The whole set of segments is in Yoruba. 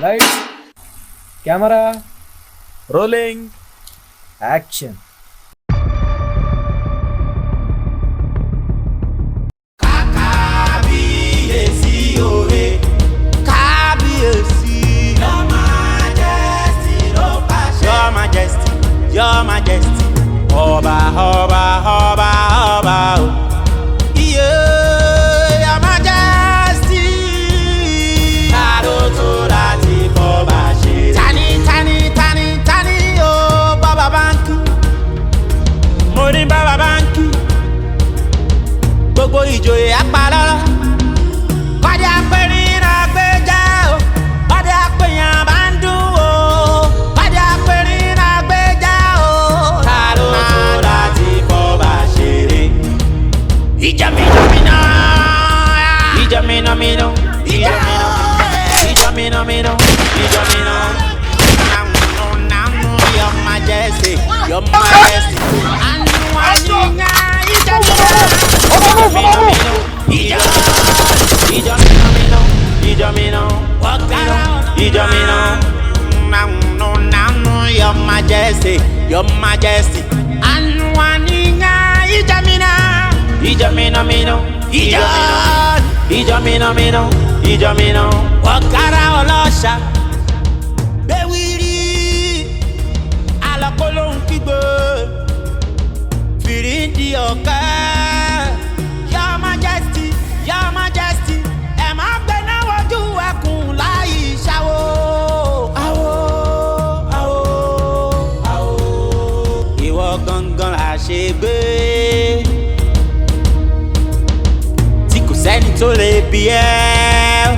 Lights, camera, Rolling. action. Your Majesty, Oba, Oba, Oba, Oba, yeah, Your Majesty. Karotorati Boba Shi. Tani, oh, Baba Banki. Mori Baba Banki. Gbogbo ìjòyè apalọ́lọ́. Kọ́dé apẹ̀rin àgbéjà o. Kọ́dé apẹ̀yàn bá ń dùn o. Kọ́dé apẹ̀rin àgbéjà o. Karotorati Boba Ṣeré. Ìjàmínà. Your Majesty, Your Majesty. Your Majesty, Your Majesty. Ijamino. Wakara olosha. Bewiri. Alakolo nkigbe. Firindi oka. Your Majesty, Your Majesty. Ẹ má gbé náà wojú ẹkùn láì ṣàwó. Àwó. Ìwọ gangan àṣegbé. Tí kò sẹ́ni tó lè bí ẹ́.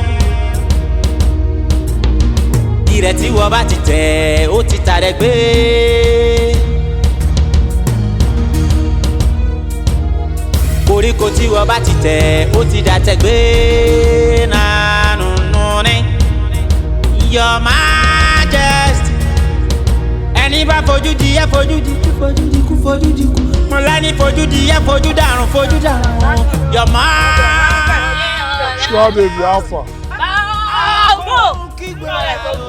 Ìrẹ̀ tí wọ́n bá ti tẹ̀ ó ti tàrẹ gbé. Koríko tí wọ́n bá ti tẹ̀ ó ti dàtẹ̀ gbé. Nánú ní Your Majesty. Ẹni bá fojú di ẹ fojú di kú. Mo lẹ́ni fojú di ẹ fojú dàrún. Your Majesty. Sure, baby, Alpha.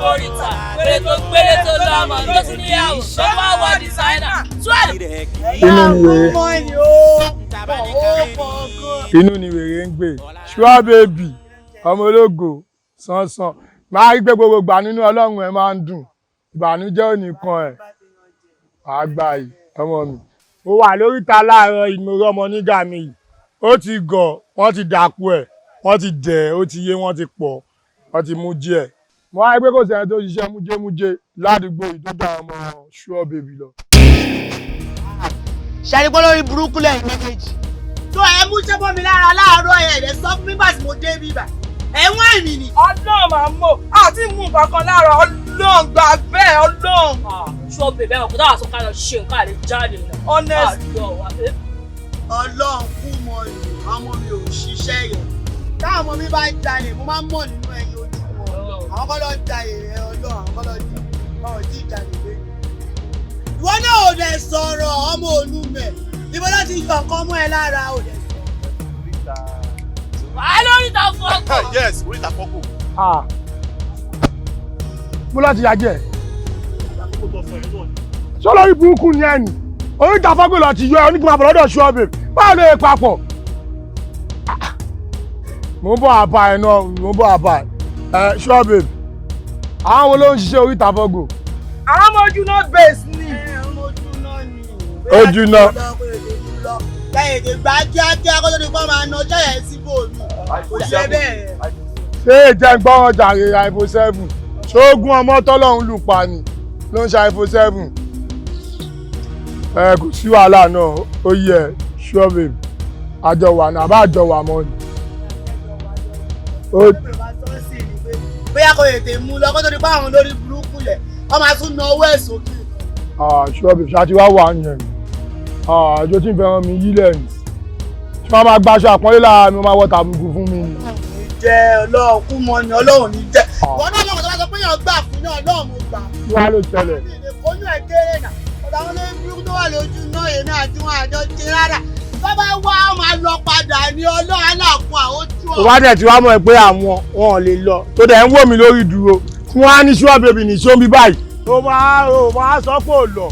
Orita, gbére tó lọ́mọ ló ti níyàwó tó wá wọ designer 12. Inú ni wèrè ń gbé. Sure, baby, ọmọ ológo, sánsan. Máa rí pé gbogbo ìgbà nínú Ọlọ́run ẹ máa ń dùn. Ìbànújẹ́ ò ní kan ẹ̀. Àgbà yìí, ọmọ mi. Mo wà lóríta láàárọ̀ ìmọ̀ràn ọmọ nígà mi yìí. Ó ti gọ̀, wọ́n ti dàpọ̀ ẹ̀, wọ́n ti dẹ̀, ó ti yé, wọ́n ti pọ̀, wọ́n ti mú díẹ̀. Mo wá rí pé kò sẹ́ni tó ṣiṣẹ́ mújémújé ládùúgbò yìí tó dá ọmọ Sure baby lọ. Ṣàrípọ́ lórí burúkú lẹ́yìn méjèèjì. Tó ẹ mú ṣẹ́bọ́ mi lára láàárọ̀ ẹ̀rẹ̀ sọ fún mi bá tí mo dé bíbà. Ẹ̀wọ̀n èmi ni. Ọlọ́run máa mọ̀ àti mú nǹkan kan lára Ọlọ́run gbà bẹ́ẹ̀ Ọlọ́run. Sure baby ẹ̀wọ̀n kò dáwà sọ ká lọ ṣe nǹkan àlè jáde náà. Honest. Ọlọ́run kú mọ ìlú ọmọ mi ò ṣiṣẹ́ yẹn. Táwọn ọmọ mi bá ń jalè mo máa ń mọ̀ nínú ẹyin ojú wọn. Àwọn kọ́ lọ ja èrè Ọlọ́run, àwọn kọ́ lọ jí ìjàlè lé. Ìwọ náà ò dẹ̀ sọ̀rọ̀ ọmọ olúmẹ̀. Ibo láti yọ nǹkan mọ́ ẹ lára ò dẹ̀ sọ̀rọ̀. Orita fọ́kọ̀. Yes, Orita fọ́kọ̀. Mo láti yàjẹ́. Ṣé olórí burúkú ni ẹni? Orita fọ́kọ̀ lọ ti yọ ẹ oníkùnmọ̀ àbọ̀lọ́dọ̀ Sure babe. Báwo ló yẹ papọ̀? Mo ń bọ̀ àbá ẹ̀ náà, Sure babe. Àwọn wo ló ń ṣiṣẹ́ Orita fọ́kọ̀? Àwọn ọmọ ojú náà base ni. Ọmọ ojú náà ni. Ojú náà. Kẹ́hìndé gbá kíákíá kó tó di pọ́ máa ná ọjọ́ yẹn síbò mi. Kò ṣe bẹ́ẹ̀. Ṣé ìjẹ́ ń gbọ́ràn jàre iPhone 7? Ṣóògùn ọmọ tọ́lọ́run lù pa ni ló ń ṣe iPhone 7? Kò sí wàhálà náà, ó yẹ Sure babe. Àjọ wà náà, àbá àjọ wà mọ́ ni. Bóyá kò tètè mú lọ kó tó di pọ́ àwọn lórí burúkú lẹ̀, wọ́n máa tún ná owó ẹ̀ sókè. Sure babe, ṣáà ti wá wà yẹn. Àjọ tí ń fẹ́ràn mi yí lẹ́yìn. Ṣé wọ́n máa gbaṣọ àpọ́nlé lára mi, wọ́n máa wọ tàbùkù fún mi ni? Jẹ́ Ọlọ́run kú mọ́ ni Ọlọ́run ní jẹ́. Wọ́n náà lọ́kọ̀ tó bá sọ pé yàn gbà fún náà Ọlọ́run mo gbà. Kí wá ló ṣẹlẹ̀? Oyún ẹ̀ kéré nà. Ọ̀dà àwọn olórí burúkú tó wà lójú náà èmi àti wọn àjọ ti rárá. Tó bá wá máa lọ padà ní Ọlọ́run aláàfin àwọn ojú ọ̀. Tó bá dẹ̀ tí wá mọ̀ pé àwọn wọn ò lè lọ. Tó dẹ̀ ń wò mí lórí dúró. Tí wọ́n á ní ṣúwà bèbí ní ṣóńbí báyìí ó máa sọ pé ò lọ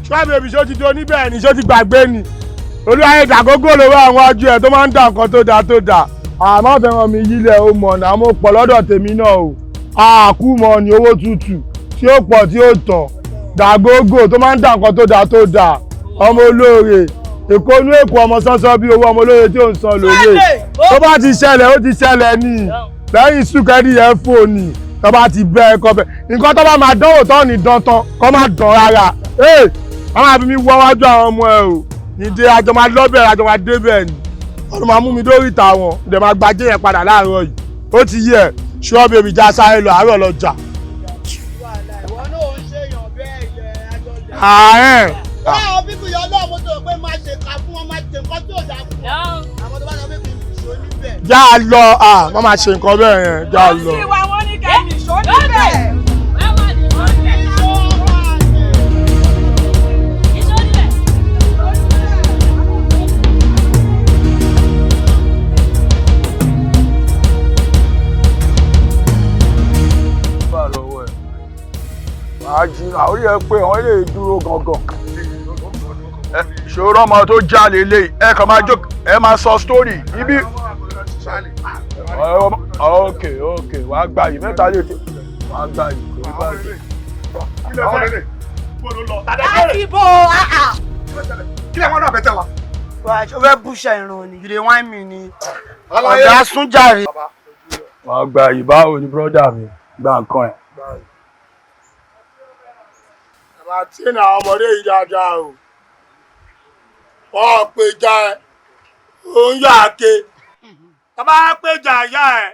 ṣúwà bèbí ṣó ti do níbẹ̀ ni ṣó ti gbàgbé ni olúwayé ìdàgógó lówó àwọn ọjọ́ ẹ̀ tó máa ń dà nǹkan tó dáa àmọ́ fẹ́ràn mi yílẹ̀ ó mọ̀ náà mo pọ̀ lọ́dọ̀ tèmi náà o àkú mọ̀ ní owó tútù tí ó pọ̀ tí ó tàn dàgógó tó máa ń dà nǹkan tó dáa ọmọ olóore èkó inú èkó ọmọ sánsán bí owó ọmọ olóore tí ò ń san lóye tó bá ti ṣẹlẹ̀ ó ti ṣẹlẹ̀ ní lẹ́yìn súnkẹ́rì yẹn fóònù tó bá ti bẹ́ ẹ̀kọ́ bẹ́ nǹkan tó bá máa dánwò tó ní dán tán kó má dán rárá wọ́n máa fi mí wọ́ wájú àwọn ọmọ ẹ̀ o nídé àjọ máa lọ́bẹ̀ àjọ máa débẹ̀ ni wọ́n máa mú mi dórí ìta wọn ìdẹ̀ máa gbajẹ́ yẹn padà láàárọ̀ yìí ó ti yẹ ṣọ́ bèbí já sáré lọ àárọ̀ lọ́jà. ìwọ náà ń ṣèyàn bẹ́ẹ̀ yẹ ajọ́ ààrẹ. báwo bíbí yọ náà mo tó pé máa ṣe kà fún wọn máa ṣe nǹkan tí ò dáa fún wọn àwọn tó bá sọ pé kì í ṣó níbẹ̀. já a lọ wọ́n máa ṣe nǹkan bẹ́ẹ̀ yẹn já a lọ. ìwà wọn ní kẹ́mi ìṣó níbẹ̀. àjìnà orí ẹ pé àwọn ilé dúró gangan ìṣòro ọmọ tó jalè lè ẹ kàn máa jókòó ẹ máa sọ sítórì ibi. ok wàá gbà yìí mẹ́ta lè tẹ wàá gbà yìí kò ní báyìí. àdìbò kí lè wọ́n náà bẹ́tẹ̀ wa. wà á fẹ́ búṣà ìrùn ni you dey whine me ni ọ̀dà súnjàre. wàá gbà yìí báwo ni bírọ́dà mi gbà nǹkan ẹ̀. àti ní àwọn ọmọdé yìí dáadáa o wọ́n péjà ẹ òun yà á ké tọ́ba péjà ìyá ẹ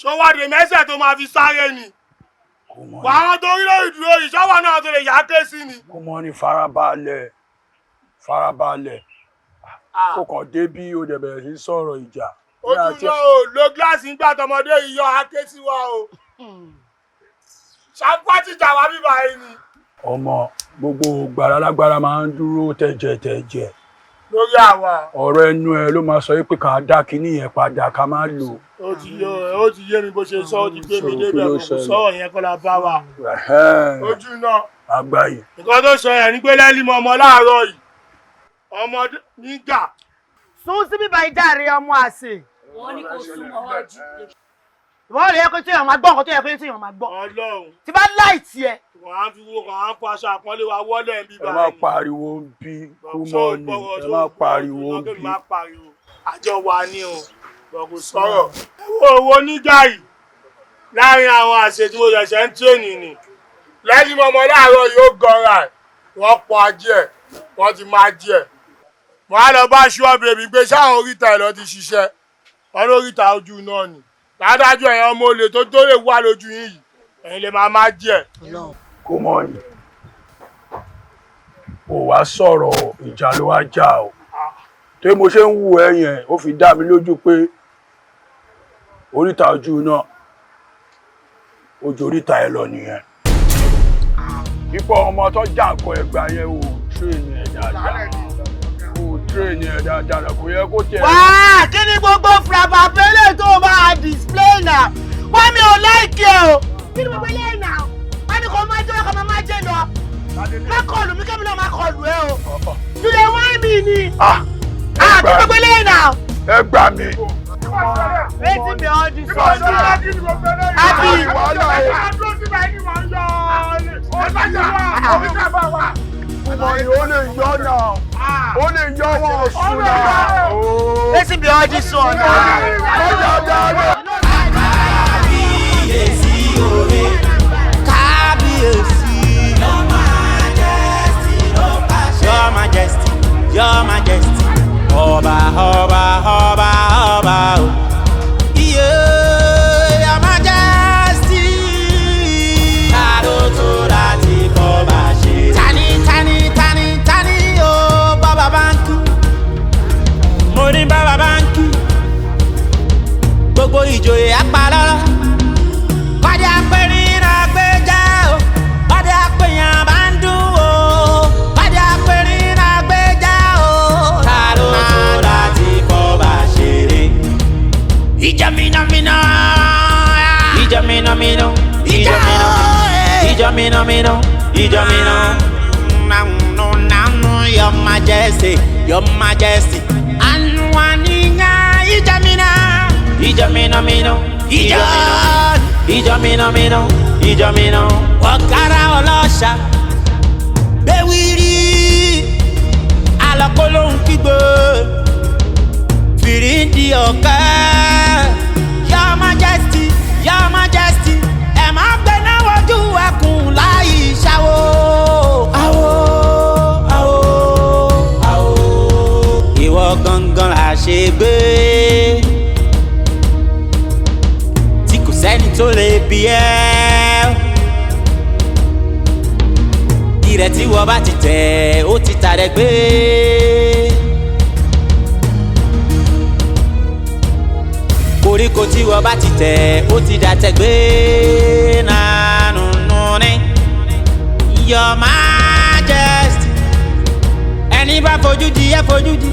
ṣọwọ́dé mẹ́sẹ̀ tó máa fi sáré ni wàá tó rí lórí ìdúró yìí ṣọ́wọ́ náà tó lè yà á ké sí ni. kó mọ ní farabalẹ̀ kó kàn dé bí o dẹ̀ bẹ̀rẹ̀ sí sọ̀rọ̀ ìjà. ojúmọ́ o lo gíláàsì ńgbà tọmọdé yìí yọ á ké sí wa o ṣàpátìjà wa bíbá yìí ni. ọmọ gbogbo gbàrà lágbára máa ń dúró tẹ̀jẹ̀ lórí àwa. ọ̀rọ̀ ẹnu ẹ ló máa sọ pé ká dá kinní yẹn padà ká má lò. ó ti yé mi bó ṣe sọ ó ti gbé mi débẹ̀ kò sọ̀rọ̀ yẹn kọ́ la bá wa. ojú náà. àgbáyé. nǹkan tó sọ yẹn ní pé lẹ́lí mọ ọmọ láàárọ̀ yìí ọmọdé nígbà. sún sí bíbá ìdáre ọmọ àṣẹ. wọ́n ní kó súnmọ́ wájú. ìwọ́n rẹ̀ yẹ kó tí èèyàn máa gbọ́ nǹkan tó yẹ kó tí èèyàn máa gbọ́. Ọlọ́run. tí bá láì tiẹ̀. wọ́n á fi wo kàn án fọ aṣọ àpọ́nlé wa wọlé ń bí báyìí. ẹ má pariwo ń bí kúmọ́ọ̀nì ẹ má pariwo ń bí. àjọ wa ni o bọ̀ kò sọ̀rọ̀. owó nígbà yìí láàrin àwọn àṣẹ tí mo ṣẹ̀ṣẹ̀ ń tírèènì ni lẹ́yìn mọ́mọ́ láàárọ̀ yóò gọra ẹ̀ wọ́n pọ̀ ajé ẹ̀ wọ́n ti máa jẹ ẹ̀. wọ́n á lọ bá ṣúọ́ bèbí pé sáwọn oríta ẹ̀ lọ ti ṣiṣẹ́ wọn lóríta ojú náà ni ládájú ẹ̀yàn ọmọ olè tó lè wà lójú yín yìí ẹ̀yin lè máa jẹ. kúmọ́ọ̀nì ò wá sọ̀rọ̀ ìjà ló wá jà o tó mo ṣe ń wù ẹ́ yẹn ó fi dá mi lójú pé oríta ojú náà ojú oríta ẹ lọ nìyẹn. ipò ọmọ tó jà nǹkan ẹgbà yẹn ò tírèèni ẹ̀ dáadáa kò yẹ kó tiẹ̀. wá kí ni gbogbo fúlàbà pẹ́lẹ́ tó máa display náà wọ́n mi ò láìkí ẹ o. kí ni gbogbo eléyìí náà wọ́n ní kò máa jẹ́ ọkọ̀ máa jẹ́ lọ. má kọlù mí kẹ́mi náà má kọlù ẹ o. jùlẹ̀ wọ́n mi ni. kí gbogbo eléyìí náà. ẹ gbà mí. wetin be all this one now. àbí ọmọ yìí ó lè yọ náà ó lè yọ wọn ọ̀ṣun náà. wetin be all this one now. kábíyèsí òye kábíyèsí. Your Majesty, Your Majesty, ọba ọba ọba ọba o. Your Majesty. káró tó láti kọ́ bá ṣe. tani o bàbá báńkì. mo ní bàbá báńkì. gbogbo ìjòyè apalọ́lọ́. kọ́dí apẹ̀rin náà gbé já o. kọ́dí apẹ̀yàn bá ń dùn o. kọ́dí apẹ̀rin náà gbé já o. Ijomino, Your Majesty, Your Majesty. Anwaninga, Ijomino, Wakara Olosha, Bewiri, Alakolon Kibo, Firindi Oka, Your Majesty, Emma Bena Wadu Akun Lai Shawo, Awo, Iwo gangan àṣegbé. Sẹ́ni tó lè bí ẹ́ ìrẹ̀ tí wọ́n bá ti tẹ̀ ó ti tàrẹ gbé. Koríko tí wọ́n bá ti tẹ̀ ó ti dàtẹ̀ gbé. Nánú ní Your Majesty. Ẹni bá fojú di ẹ́ fojú di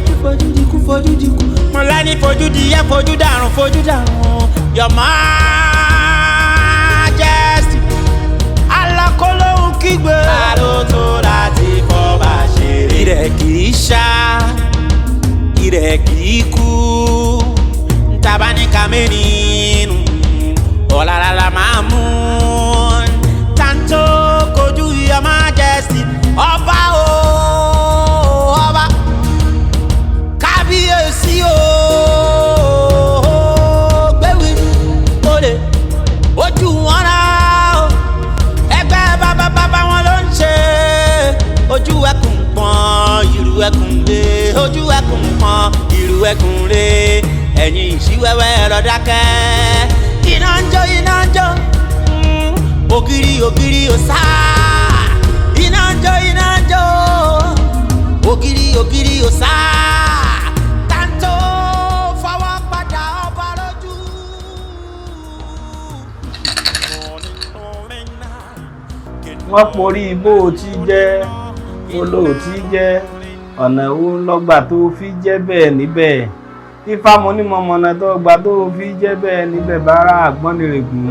kú. Mọ̀lá ní fojú di ẹ́ fojú dàrún. Your Majesty, alákòólóhùn kígbe. Àròtò láti fọba ṣeré. Ìrẹ̀ kìí ṣá, ìrẹ̀ kìí kú. Ntaba ní kàmínínú, ọ̀làlàlà máa mú. Tanto kojú Your Majesty, ọba o, ọba. Kábíyèsí o. Ojú wọn rà ó ẹgbẹ́ bàbá wọn ló ń ṣe. Ojú ẹkùn pọ́n ìrù ẹkùn lé. Ojú ẹkùn pọ́n ìrù ẹkùn lé. Ẹ̀yin ìṣíwẹ́wẹ́ lọ dákẹ́. Iná ń jó ògiri òsá. Iná ń jó ògiri òsá. Wọ́n porí bó o ti jẹ́ olóòtí jẹ́ ọ̀nà owó ńlọ́gbà tó fi jẹ́ bẹ́ẹ̀ níbẹ̀. Ifá mo ní mọ̀mọ́nà tó gbà tó fi jẹ́ bẹ́ẹ̀ níbẹ̀ bára àgbọ́nìrègùn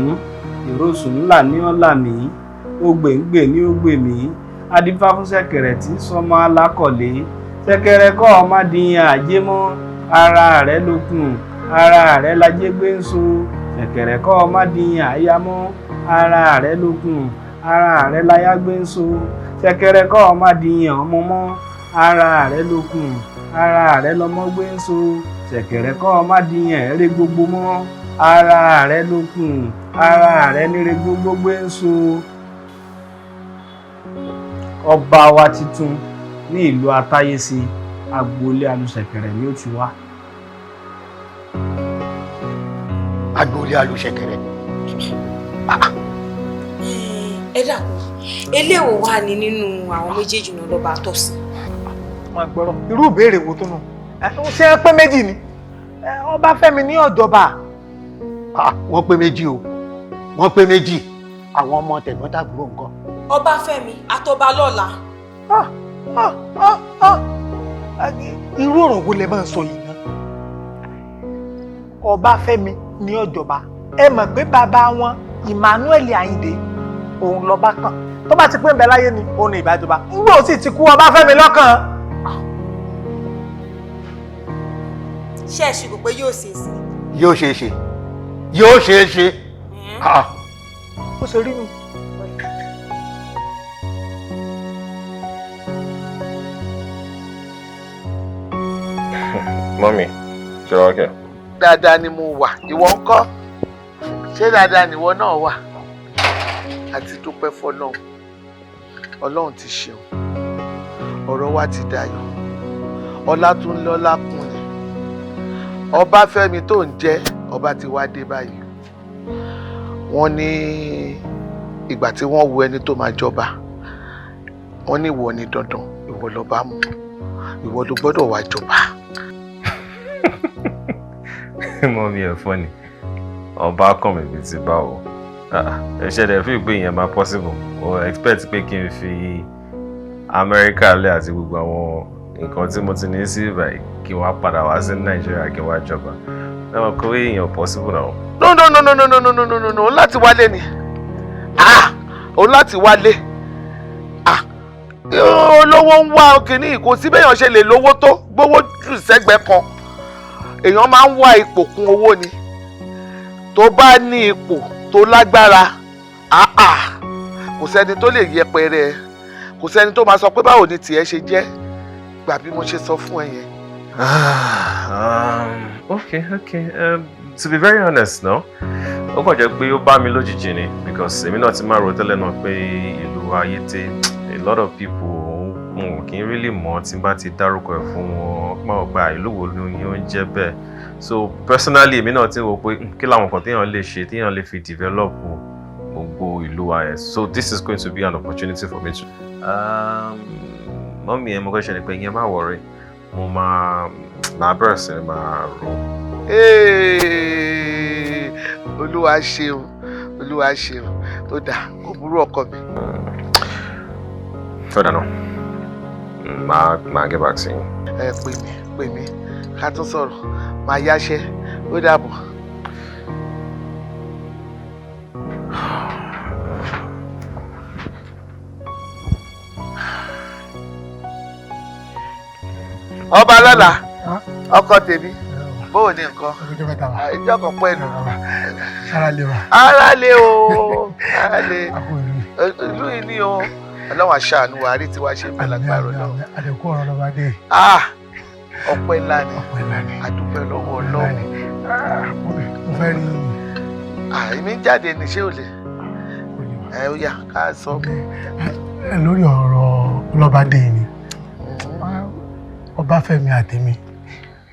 ìrosùn ńlá ní ọ̀là mi ògbèǹgbè ní ògbè mi adífá fún ṣẹ̀kẹ̀rẹ̀ tí sọmọ alákọ̀lé ṣẹ̀kẹ̀rẹ̀ kọ́ ọ má dìyàn àjẹ́ mọ́ ara rẹ̀ lókun ara rẹ̀ lajẹ́ gbé ń so ṣẹ̀kẹ̀rẹ̀ kọ́ ọ má dìyàn àyà mọ́ ara rẹ̀ lókun ara rẹ̀ láyà gbé ń so ṣẹ̀kẹ̀rẹ̀ kọ́ ọ má dìyàn ọmọ mọ́ ara rẹ̀ lókun ara rẹ̀ lọmọ gbé ń so ṣẹ̀kẹ̀rẹ̀ kọ́ ọ má dìyàn ẹ̀rẹ́ gbogbo mọ́ ara rẹ̀ lókun ara rẹ̀ níre gbogbo gbé ń so. Ọba wa titun ní ìlú Atáyésí agboolé alùṣẹ̀kẹ̀rẹ̀ ni ó ti wá. Agboolé alùṣẹ̀kẹ̀rẹ̀. Ẹ dàpọ̀ eléwo wà ní nínú àwọn méjèèjì náà lọ́ba àtọ̀sí. Máa gbọ́rọ̀ irú ìbéèrè wo tó nù ṣé ẹ pé méjì ni ọba Fẹ́mi ní ọ̀jọba. Wọ́n pé méjì o wọ́n pé méjì àwọn ọmọ tẹ̀gbọ́n-tàbúrò nǹkan. Ọba Fẹ́mi àtọba lọ́la. Irú ọ̀rọ̀ wo lẹ máa ń sọ yìí náà? Ọba Fẹ́mi ní ọ̀jọba ẹ mọ̀ pé bàbá wọn Emmanuel Ayinde òun lọ́ba kan tó bá ti pín bẹ láyé ni òun ní ìbájọba nígbà ó sì ti kú Ọba Fẹ́mi lọ́kàn. Ṣé ẹ ṣe kò pé yóò ṣe é ṣe? Yóò ṣe é ṣe yóò ṣe é ṣe. Ó ṣe rí mi. Mọ́mí, ṣe wá kẹ́? Dáadáa ni mo wà, ìwọ ńkọ́? Ṣé dáadáa nìwọ náà wà? Àti dúpẹ́ fọ́lọ́run. Ọlọ́run ti ṣeun. Ọ̀rọ̀ wa ti dayọ̀. Ọlá tún lọ́lá kún ni. Ọba Fẹ́mi tó ń jẹ́ ọba ti wá dé báyìí. Wọ́n ní ìgbà tí wọ́n wo ẹni tó máa jọba. Wọ́n ní ìwọ ni dandan, ìwọ lọ́ba mú. Ìwọ ló gbọ́dọ̀ wá jọba. Mọ́mí ẹ̀ fọ́ ni ọba kàn mí bí ti bá o ẹ ṣẹlẹ̀ fún ìpè yẹn máa possible o expect pé kí n fi Amẹ́ríkà lẹ̀ àti gbogbo àwọn nǹkan tí mo ti ní sí báyìí kí wọ́n á padà wá sí Nàìjíríà kí wọ́n á jọba náà kó èèyàn possible náà. No láti wálé ni òun láti wálé olówó ń wá kínní kò sí béèyàn ṣe lè lówó tó gbówó jù sẹ́gbẹ̀ẹ́ kan èèyàn máa ń wá ipò kún owó ni tó bá ní ipò tó lágbára kò sẹ́ni tó lè yẹpẹrẹ kò sẹ́ni tó máa sọ pé báwo ni tiẹ̀ ṣe jẹ́ gbà bí mo ṣe sọ fún ẹ yẹn. Okay. To be very honest, no. Ó kàn jẹ́ pé ó bá mi lójijì ni because èmi náà ti máa rò tẹ́lẹ̀ náà pé ìlú Ayété a lot of people kì í really mọ̀ tí n bá ti dárúkọ ẹ̀ fún wọn máa wọ pé ìlú wo ni ó ń jẹ́ bẹ́ẹ̀. So personally èmi náà ti wò pé kí làwọn kan téèyàn lè ṣe téèyàn lè fi develop gbogbo ìlú wa ẹ̀. So this is going to be an opportunity for me to. Mọ́mí ẹ̀ mo kọ́ ṣe ni pé ìyẹn má worry mo máa bẹ̀rẹ̀ sí ni máa rò. Olúwa ṣeun ó dà kò burú ọkọ mi. Fẹ́dà náà máa get back sí yín. Pè mí ká tún sọ̀rọ̀ máa yáṣẹ́ ó dàbọ̀. Ọba lọ́la ọkọ tèmi bóò ní nǹkan ìjọ kan pẹ̀lú ara lé o ìlú yìí ní o ọlọ́wọ́n aṣáánú wa rí tiwa ṣe fẹ́ lágbára Ọlọ́run. àdẹ̀kú ọ̀rọ̀ lọ́ba dé. ọpẹ́ ńlá ni àdúpẹ́ lọ́wọ́ Ọlọ́run. mo fẹ́ rí i. èmi ń jáde ní ṣé ò lè ó yá ká sọ. lórí ọ̀rọ̀ lọ́ba dé ni Ọbáfẹ́mi àtèmi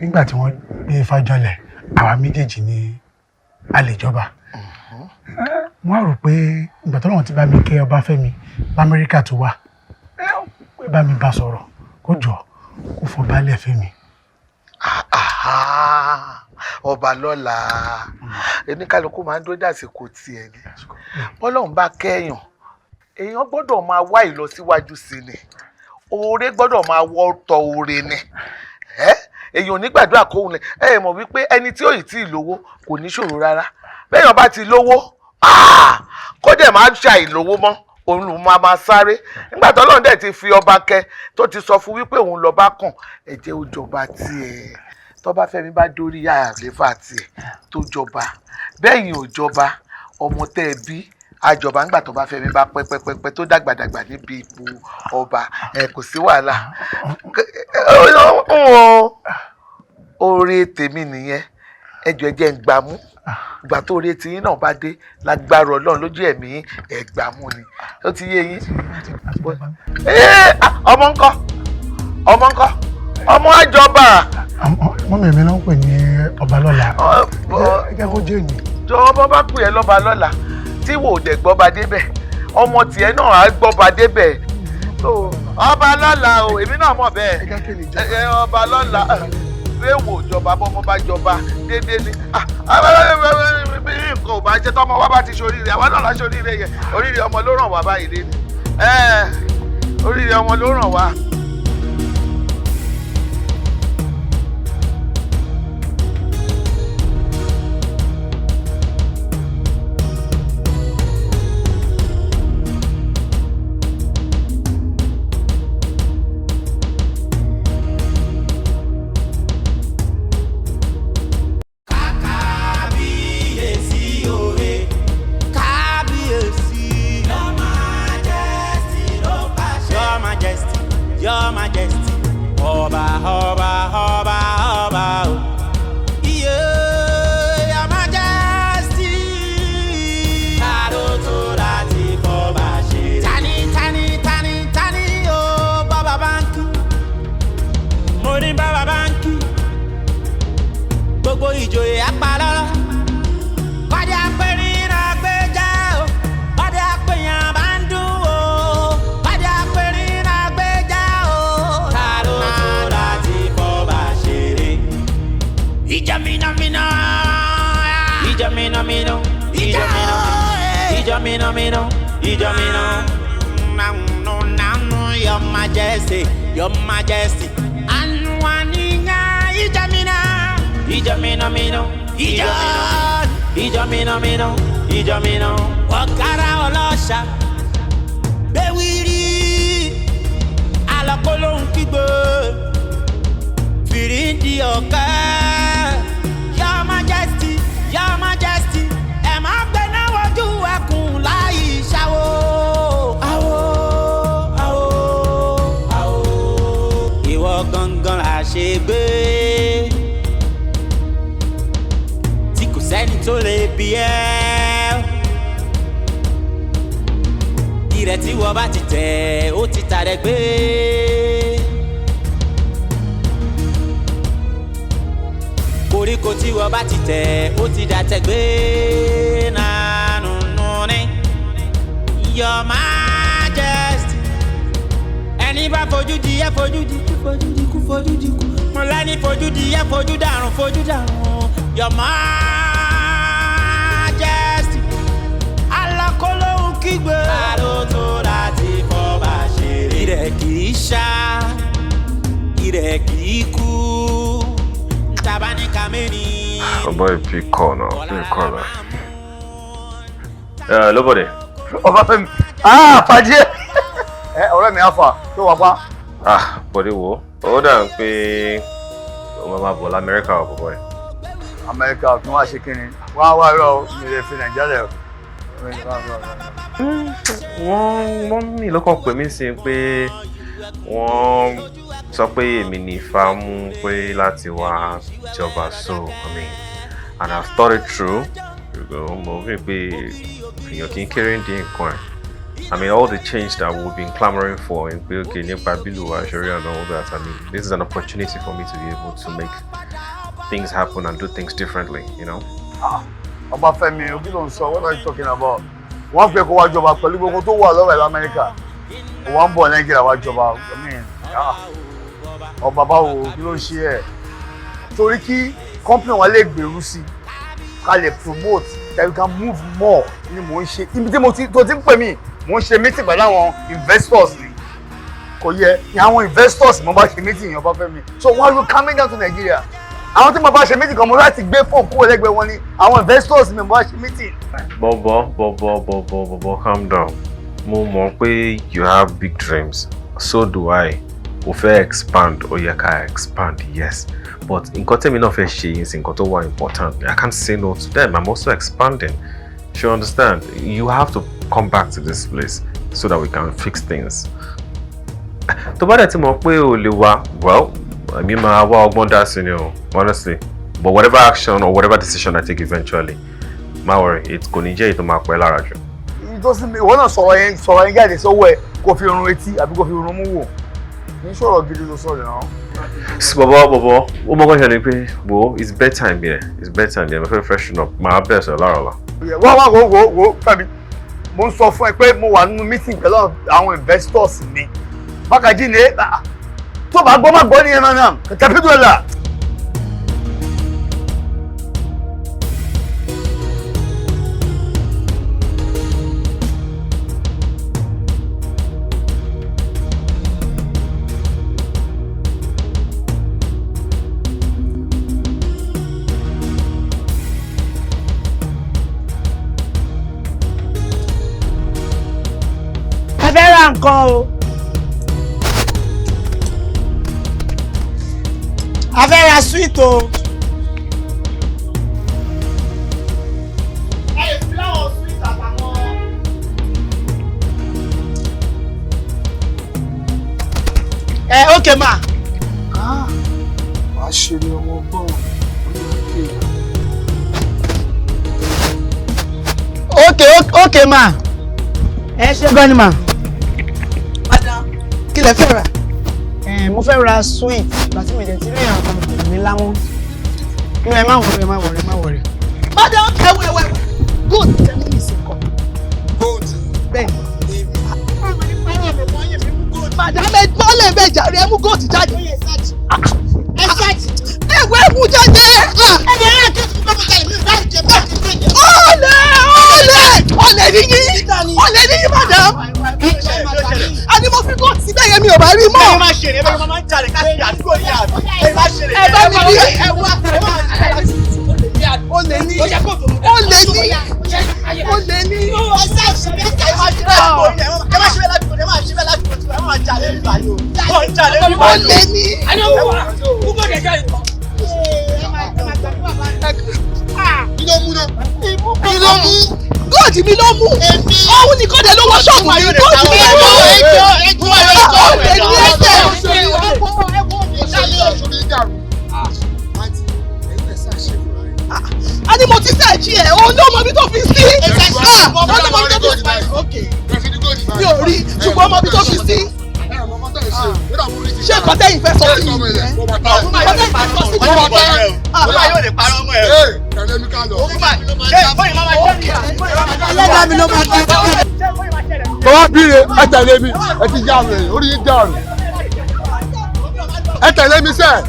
nígbà tí wọ́n gbé Fájọlẹ̀ àwa méjèèjì ní àlejọba wọ́n á rò pé ìgbà tó lọ́wọ́ ti bá mi kẹ́ Ọbáfẹ́mi l'Amẹ́ríkà tó wà bá mi bá sọ̀rọ̀ kó jọ kó fọ baálẹ̀ fẹ́mi. Ọba lọ́la oníkálukú máa ń dó dàsìkò tiẹ̀ ni bọ́lọ́run bá kẹ́yàn èèyàn gbọ́dọ̀ máa wá ìlọsíwájú sí ni oore gbọ́dọ̀ máa wọ́ tọ oore ni èèyàn nígbàdúrà kóhun lẹ mọ̀ wípé ẹni tí ó yìí tí ì lówó kò ní ṣòro rárá bẹ́ẹ̀yàn bá ti lówó kó dẹ̀ máa ṣàìlówó mọ́ òun ló máa sáré nígbà tó lọ́n dẹ̀ ti fi ọba kẹ tó ti sọ fún wípé òun lọ́ba kàn ẹ jẹ́ ó jọba tiẹ̀ tọ́báfẹ́mi bá dórí àléfà tiẹ̀ tó jọba bẹ́ẹ̀yìn ò jọba ọmọ tẹ́ ẹ bí àjọba ńgbà tọ́báfẹ́mi bá pẹ́pẹ́pẹ́ tó dàgbàdàgbà níbi ipò ọba kò sí wàhálà oore tèmi nìyẹn ẹjọ ẹjẹ ń gbámú ìgbà tó oore tiyín náà bá dé lágbára Ọlọ́run lójú ẹ̀mí ẹgbàmú ni ó ti yé yín. ọmọ ńkọ́ ọmọ àjọba. mọ́mí mi náà ń pè ní ọba lọ́la ẹjẹ kó jẹ́ èyí. jọ ọmọ bá pè é lọ́ba lọ́la tí wò ó dẹ̀ gbọ́ba débẹ̀ ọmọ tiẹ̀ náà á gbọ́ba débẹ̀ ọba lọ́la o èmi náà mọ̀ bẹ́ẹ̀ ọba lọ́la léèwò ìjọba bọ́mọ bá jọba déédéé ni bí nǹkan ò bá jẹ́ tọ́mọ wa bá ti ṣoríire àwa náà la ṣoríire yẹn oríire ọmọ ló ràn wá báyìí lé ní oríire ọmọ ló ràn wá. Your Majesty, Ọba. Your Majesty. Kàdó láti bọ́ba ṣe. Tani, o Baba Báńkì. Mo ní Baba Báńkì. Gbogbo ìjòyè apalọ́lọ́. Kọ́dé apẹ̀rin náà gbé jẹ́ o. Kọ́dé apẹ̀yàn bá ń dún o. Kọ́dé apẹ̀rin náà gbé jẹ́ o. Kàdó láti bọ́ba ṣeré. Ìjà mìnàmìnà. Your Majesty. Anuaninya ìjà mìnà. Ọ̀kàrà ọlọ́ṣà. Ìrẹ̀ tí wọ́n bá ti tẹ̀ ó ti tàrẹ gbé. Koríko tí wọ́n bá ti tẹ̀ ó ti dàtẹ̀ gbé. Nánú ní Your Majesty. Ẹni bá fojú di ẹ fojú di kú fojú di kú fojú di kú. Mo lẹ́ni fojú di ẹ fojú dàrún fojú dàrún. Your Majesty. Alákòólóhùn kígbe. Àròtò láti fọba ṣeré. Ìrẹ̀ kì í ṣá, ìrẹ̀ kì í kú. Ntàbá ní kàmẹ́ni. Ọ̀bọ̀ ìpì kọ̀ náà, ìpì kọ̀ náà. Lóbọ̀dẹ̀. Ọbáfẹ́mi. Fàájì ọ̀rẹ́ mi àfà tó wà pa. Bọ̀dé wo, ó dà ń pé ọmọ máa bọ̀ l'Amẹ́ríkà ọ̀ bọ̀bọ̀ ẹ̀. Amẹ́ríkà kí wọ́n á ṣe kíni, wọ́n á wá rọ mi lè fi Nàìjíríà. Wọ́n ní lọ́kàn pè mí sí pé wọ́n sọ pé èmi ní Ifá mú pé láti wá jọba so and I've thought it through. Mo rí pé èèyàn kì í kéré dín nǹkan ẹ̀. All the change that we've been clamoring for in Bilge, Nipa Bilu, Asheri and all that, this is an opportunity for me to be able to make things happen and do things differently, you know? Ọbáfẹ́mi, what are you talking about? Wọ́n fẹ́ kó wá jọba pẹ̀lú gbogbo tó wà lọ́wọ́ ẹ̀ l'Amẹ́ríkà. Wọ́n ń bọ̀ Nàìjíríà wá jọba. Ọba báwo kí ló ń ṣe ẹ̀? Torí kí company wọn lè gbèrú sí i, ká lè promote, that we can move more ni mò ń ṣe. Ibi tí tó ti ń pè mí, mò ń ṣe meeting pẹ̀lú àwọn investors ni. Kò yẹ ni àwọn investors mo bá ṣe meeting yẹn Ọbáfẹ́mi. So why are you coming down to Nigeria? Àwọn tí mo bá ṣe meeting kan mo láti gbé fóònù kúrò lẹ́gbẹ̀ẹ́ wọn ni àwọn investors mi mo bá ṣe meeting. Bọ̀bọ̀, calm down. Mo mọ̀ pé you have big dreams. So do I. O fẹ́ expand, ó yẹ ká expand, yes. But nǹkan tẹ́mi náà fẹ́ ṣe yìí sí nǹkan tó wà important. I can't say no to them. I'm also expanding. You understand? You have to come back to this place so that we can fix things. Tó bá dẹ̀ tí mo pé o lè wá, well, èmi máa wá ọgbọ́n dá sí ni o, honestly. But whatever action or whatever decision I take eventually, má worry, it kò ní jẹ́ èyí tó máa pẹ́ lára jù. Ìwọ náà sọ̀rọ̀ yẹn jáde sọ́wọ́ ẹ̀ kó fi irun etí àbí kó fi irun mú wò. Kì í sọ̀rọ̀ gidi ló sọ̀rọ̀ náà. Bọ̀bọ̀, ó mọ̀ kàn ṣe ni pé, wo, it's bedtime here. It's bedtime here. Mo fẹ́ freshen up. Màá bẹ̀rẹ̀ sọ̀rọ̀ lára ọ̀la. Wo Fẹ́mi, mo ń sọ fún ẹ pé mo wà nínú meeting pẹ̀lú àwọn investors mi. Bákàjí ni tó bá gbọ́ má gbọ́ ní ẹ̀rọ náà, kẹ̀kẹ́ tó là. Nǹkan o. A fẹ́ ra sweet o. Ẹ fi láwọn sweet àtàwọn. Okay ma. Wàá ṣe ni ọmọ gbọ́n. Okay ma. Ẹ ṣe gan ni ma. Kí lẹ fẹ́ rà? Mo fẹ́ ra sweet láti mi dẹ̀ tí lè àwọn ọmọ mi láwọn. Inú ẹ má wọ̀rẹ́. Madam, ẹwẹ́. Gold tẹ mú mi sí kọ. Gold. Bẹ́ẹ̀ni. Madam, ẹ bọ́lẹ̀ bẹ́ẹ̀ jàre, ẹ mú gold jáde. Ẹ ṣáàjì. Ẹ̀wẹ̀ mú jáde. Ẹ̀dẹ̀ rẹ̀ kí n bá mi jáde, mi ò bá jẹ bẹ́ẹ̀ kí n bẹ́ẹ̀ jẹ. Olè níyí madam. Ani mo fi gold síbẹ̀ yẹn mi ò bá rí mọ́. Ẹ má ṣe rẹ̀, ẹ máa ń jalè káàkiri àdúgbò ní àbí. Ẹ má ṣe rẹ̀. Ẹ bá mi rí. Olè ní. Ẹ má ṣe bẹ́ẹ̀ ládùúgbò, ẹ má jalè nígbà yóò. Olè ní. Kí ló mú? Góòtì mi ló mú. Òun nìkan dẹ̀ ló wọ ṣọ́ọ̀bù mi. Góòtì mi ló mú. Olè ní ẹsẹ̀. A ní mo ti sẹ́ẹ̀jì ẹ̀, òun ló mọ bí tó fi sí. Ó ló mọ bí tó fi sí. mi ò rí ṣùgbọ́n ọmọ bí tó fi sí. ṣé nǹkan tẹ́yìn fẹ́ sọ sí mi nìyẹn? nǹkan tẹ́yìn fẹ́ sọ sí mi nìyẹn? ọmọ yóò lè parọ́ ọmọ ẹ̀. tẹ̀lé mi ká lọ. ẹlẹ́dàá mi ló máa jẹ́ bàbá bíire ẹ tẹ̀lé mi ẹ ti já mi orí yín dàrú ẹ tẹ̀lé mi sẹ́ẹ̀.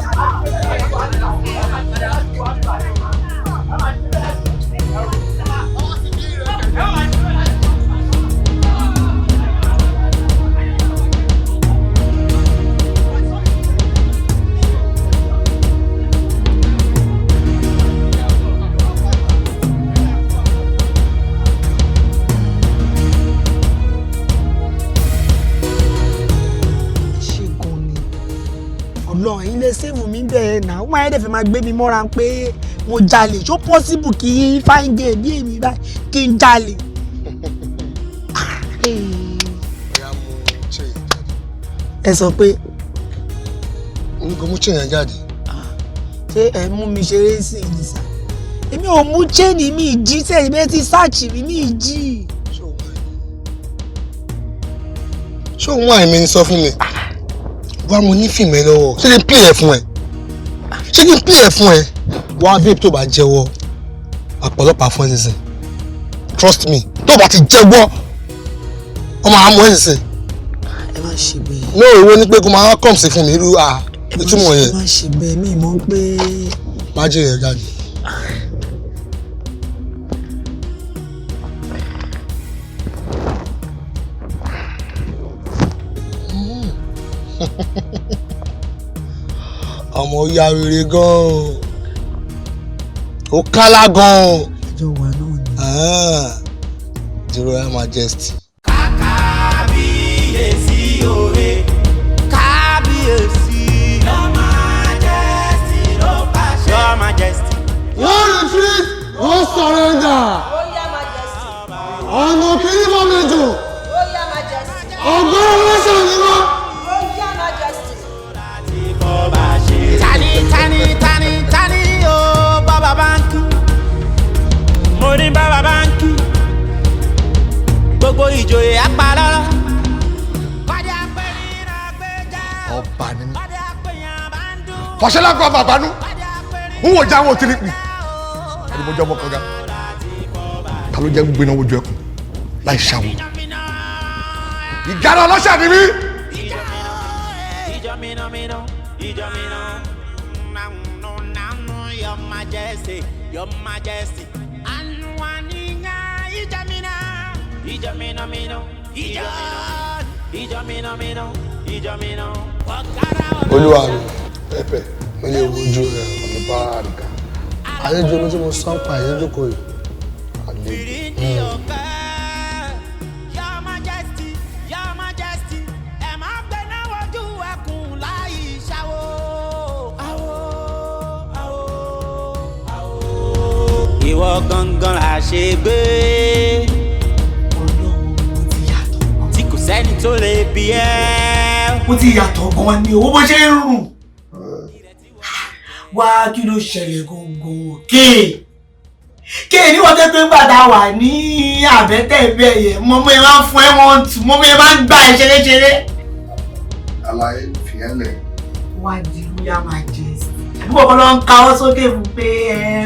Ọlọ́run ilé sẹ́ẹ̀mù mi bẹ̀rẹ̀ náà wọ́n máa ń dẹ̀fẹ̀ máa gbé mi mọ́ra pé mo jalè ṣó pọ́síbù kí fáńgé bí èmi báyìí kí n jalè. ẹ sọ pé. nǹkan mú chain yẹn jáde. ṣé ẹ mú mi ṣeré sí i nìsa èmi ò mú chain mi jí sẹ́yìn bẹ́ẹ̀ ti sáàchì mi jí. ṣé òun wà mí sọ fún mi wá mo ní fìmẹ́ lọ́wọ́ ṣé kí n play ẹ̀ fún ẹ ṣé kí n play ẹ̀ fún ẹ wá babe tó bá jẹ́wọ́ àpọ̀lọpàá fún ẹ sísìn trust me tó bá ti jẹ́wọ́ ọmọ àmọ́ ẹ̀ sísìn. ẹ má ṣe bẹ́ẹ̀. ní òwe ní pé kó máa kọ́m sí fún mi irú ìtumọ̀ yẹn. ẹ má ṣe bẹ́ẹ̀ mi mọ̀ pé. má jẹ́ yẹn jáde. ọmọ ya rere gan-an ó kálá gan-an. ẹjọ́ wa náà ni. Your Royal Majesty. kábíyèsí òwe kábíyèsí. Your Majesty ló pàṣẹ. Your Majesty. Wọ́n retreat wọ́n surrender. Royal Majesty. ọ̀nà kìíní bọ́ mi jù. Royal Majesty. ọgbọ́n ọlọ́sàn ni wọ́n. Royal Majesty. Tani o bàbá báńkì. Mo ní bàbá báńkì. Gbogbo ìjòyè apalọ́lọ́. ọba ni mí fọṣẹlágbọ bàbánú ń wò já wọn ò tiri pì ẹni mo jẹ ọmọ kọjá ta ló jẹ gbéná wojú ẹkùn láì ṣàwò ìjánu ọlọ́ṣà ni mí. Your Majesty, Your Majesty. olúwa mi pẹpẹ mo lè wojú rẹ ọ̀nà bá àríkà àlejò mi tí mo sọ ń pa ìyẹn jókòó yìí àlejò. Your Majesty, Your Majesty. Ẹ má gbé náà wojú ẹkùn láì ṣàwò. Ìwọ gangan àṣegbé. Tí kò sẹ́ni tó lè bí ẹ́. mo ti yàtọ̀ gan-an ni owó bó ṣe ń rùn. wá kí ló ṣẹlẹ̀ gangan kéè ní wọ́n tẹ́ pé ń gbàdá wà ní àbẹ́tẹ̀ bẹ́ẹ̀ yẹn mọ́mọ́ ẹ máa ń fún ẹ wọ́n tù mọ́mọ́ ẹ máa ń gbà ẹ ṣeréṣeré. àlàyé fìyẹn lẹ. wá di Royal Majesty àbí kọ̀ọ̀kan ló ń kawọ́ sókè fún pé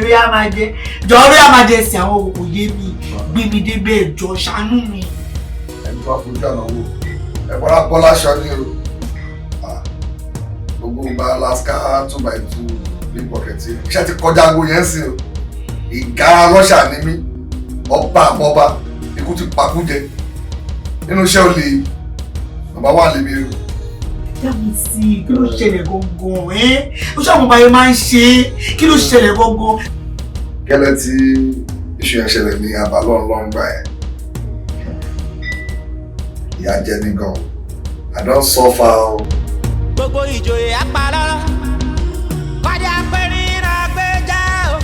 Royal Majesty jọ Royal Majesty àwọn òye mi gbé mi débẹ̀ jọ ṣàánú mi. ẹni tó fojú àná wò ẹ bọ́lá bọ́lá aṣọ ní o gbogbo gba alaska 2x2 ní pọ̀kẹ́tì iṣẹ́ ti kọjá aago yẹn sí o ìgárá lọ́ṣà ní mí ọba àmọ́ba ikú ti pakú jẹ nínú iṣẹ́ olè bàbá wà lèmi o. dáhùn sí i kí ló ṣẹlẹ̀ gangan ó ṣàwọn báyìí máa ń ṣe kí ló ṣẹlẹ̀ gangan. gẹ́lẹ́ tí iṣu yẹn ṣẹlẹ̀ ní abalọ́ọ̀lọ́ngbà yẹn ìyá jẹ mí gan I don suffer o. Gbogbo ìjòyè apalọ́lọ́. Wádìí apẹ̀rin àgbéjà o.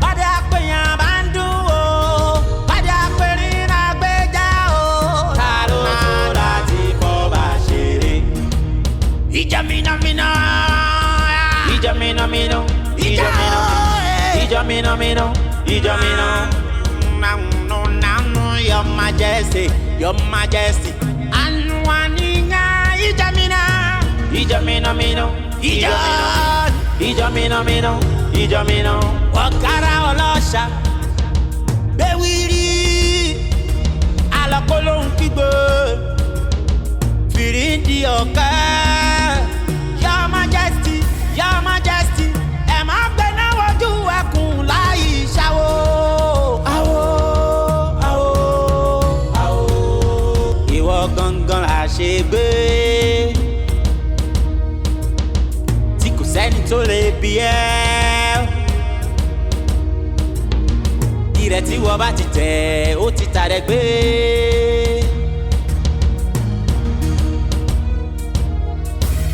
Wádìí apẹ̀yàn bá ń dún o. Wádìí apẹ̀rin àgbéjà o. Ta ló tó láti kọ́ bá ṣeré? Ìjà mìnàmìnà. Ìjà mìnàmìnà. Ìjà mìnàmìnà. Ìjà mìnà. Your Majesty, Your Majesty. ìjọ mìíràn ìjọ mìíràn ọ̀gára ọlọ́ṣà gbéwìrì alọ́kọ́ ló ń kígbe fìrídì ọ̀kẹ́ Your Majesty ẹ má gbé náà wojú ẹkùn láì ṣàwó. Ìwọ gangan àṣegbé tí kò sẹ́ni tó lè bí ẹ́. Ìrẹ̀ tí wọ́n bá ti tẹ̀ ó ti tàrẹ gbé.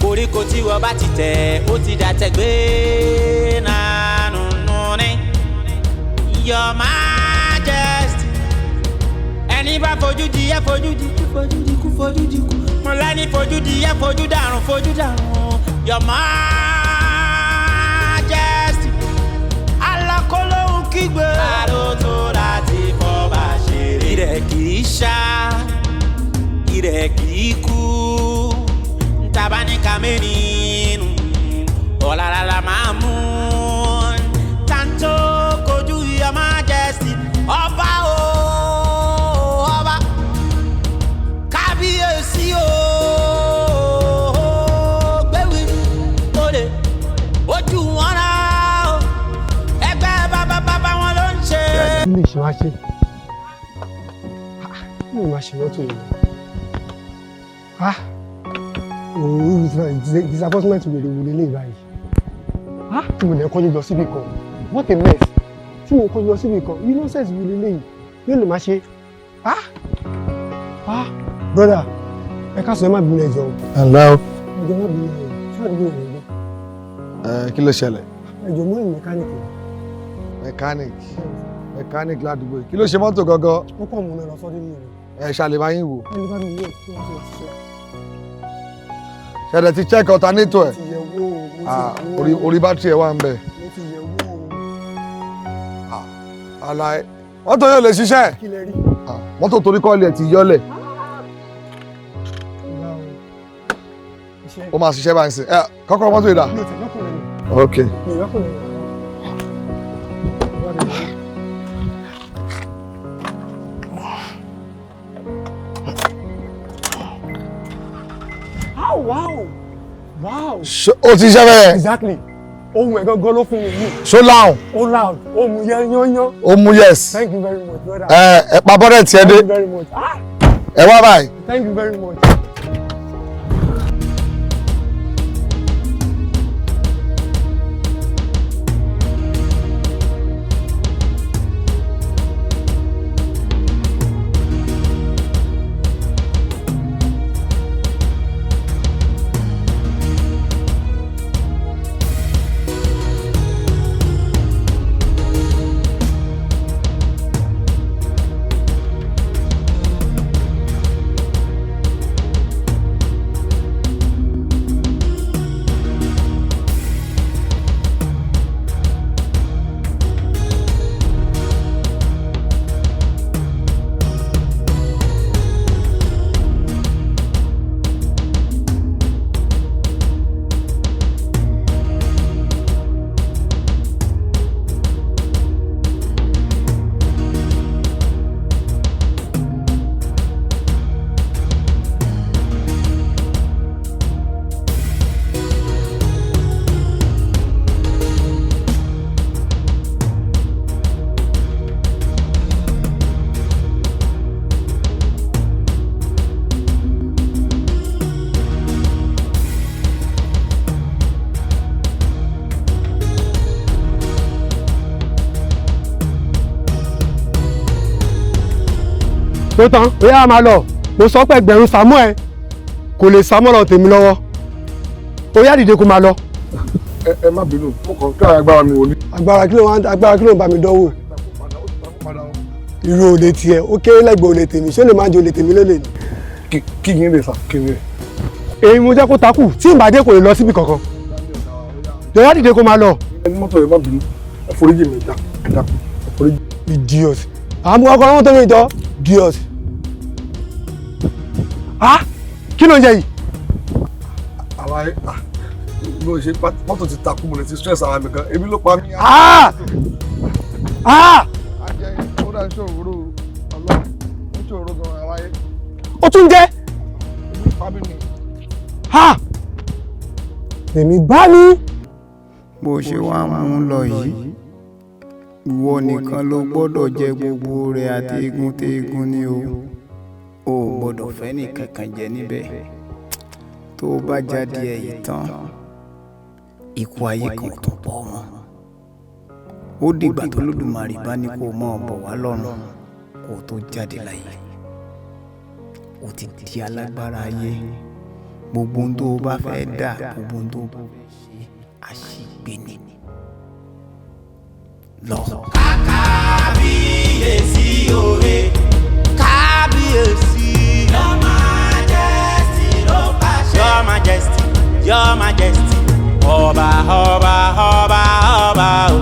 Koríko tí wọ́n bá ti tẹ̀ ó ti dàtẹ̀ gbé. Nánú ní Your Majesty ẹni bá fojú di ẹ fojú di kú mo lẹ́ni fojú di ẹ fojú dàrún Your Majesty alákòólóhùn kígbe àròtò láti fọba ṣeré. Ìrẹ̀ kì í ṣá ìrẹ̀ kì í kú ntabanika meninu ọ̀làlàlà máa mú tanto kojú Your Majesty ọba o ọba kábíyèsí o gbéwì lóde ojú wọn rà o ẹgbẹ́ bàbá wọn ló ń ṣe. kí lè ṣe wá ṣe kí lè má ṣe lọ́tọ̀ yìí disappointment wèrè wò lélẹ̀ báyìí tí mo lè kọjú lọ síbì kan what a mess tí mo kọjú lọ síbì kan yìí nonsense wò lélẹ̀ yìí yóò lè má ṣe brother ẹ ká sọ ẹ má bínú ẹjọ ẹ̀lẹ́ o. ẹjọ má bínú ẹjọ ṣáà ní ìrìn ẹjọ. Kí ló ṣẹlẹ̀? ẹjọ mú ẹ̀ mẹkáníìkì. mẹkáníìkì ládùúgbò yìí kí ló ṣe mọ́tò gangan? ó kàn mú un lọ fọ́dún nínú rẹ̀. ẹ ṣàlè máa yín wò. ẹ lè bá mi wò kí wọ́n ti ṣe. ṣẹlẹ̀ ti check alternator ẹ̀. orí bátìrì ẹ̀ wà ń bẹ̀. mo ti yẹ̀ wò ó. àlàyé mọ́tò yóò lè ṣiṣẹ́. kí lẹ rí. mọ́tò torí kọ́ọ̀lì ẹ̀ ti yọ́lẹ̀. ó máa ṣiṣẹ́ báyìí sí ẹ kọ́kọ́rọ́ mọ́tò yìí dà. ok. Wow. ó ti ṣiṣẹ́ bẹ́ẹ̀. Exactly. Ohun ẹ̀ gangan ló fún mi yìí. So loud. Ó loud. Ó mu yányán. Ó mu yes. Thank you very much, brother. Ẹ pa bọ́dẹ̀ tiẹ̀ dé. Thank you very much. Ẹ wá báyìí. Thank you very much. tó tán ó yá máa lọ mo sọ pé ẹgbẹ̀rún Samuel kò lè sá mọ́rọ̀ tèmi lọ́wọ́ ó yá dìde kó máa lọ. ẹ má bínú mo kàn kí agbára mi wò ní. agbára kí ló ń bá mi dánwò irú olè tiẹ̀ ó kéré lẹ́gbẹ̀ẹ́ olè tèmi ṣé ó lè máa jẹ olè tèmi lélẹ̀ ni. kí yín lè fà kí yín lè. èyí mo jẹ́ kó takù tí ìbàdí kò lè lọ síbi kankan yá dìde kó máa lọ. ẹni mọ́tò yẹn má bínú ẹ foríjì mi dá ẹ foríjì. idiot àwọn ọkọ̀ ọmọ tó mi jọ idiot. kí ló ń jẹ yìí. àlàyé bí o ṣe mọ́tò ti takú mo lè ti stress ara mi gan ebi ló pa mí. ajẹ́ ó dá iṣẹ́ òwúrò ọlọ́run iṣẹ́ òwúrò gan àlàyé. ó tún jẹ́. ebi pa mí ni. èmi bá ní. bó ṣe wá mú un lọ yìí ìwọ nìkan ló gbọ́dọ̀ jẹ gbogbo rẹ̀ àti egun téegun ni o ò gbọ́dọ̀ fẹ́ nìkankan jẹ níbẹ̀ tó o bá jáde ẹ̀yìn tán ikú ayé kan ò tún pọ̀ mọ́ ó dìgbà tó lódùmarè bá ní kó o máa bọ̀ wá lọ́rùn kó o tó jáde láyé o ti di alágbára ayé gbogbo ohun tó o bá fẹ́ dà gbogbo ohun tó o bá fẹ́ ṣe àṣìgbè ni lọ. kábíyèsí òye kábíyèsí. Your Majesty ló pàṣẹ. Your Majesty, Your Majesty. Ọba ọba ọba ọba o.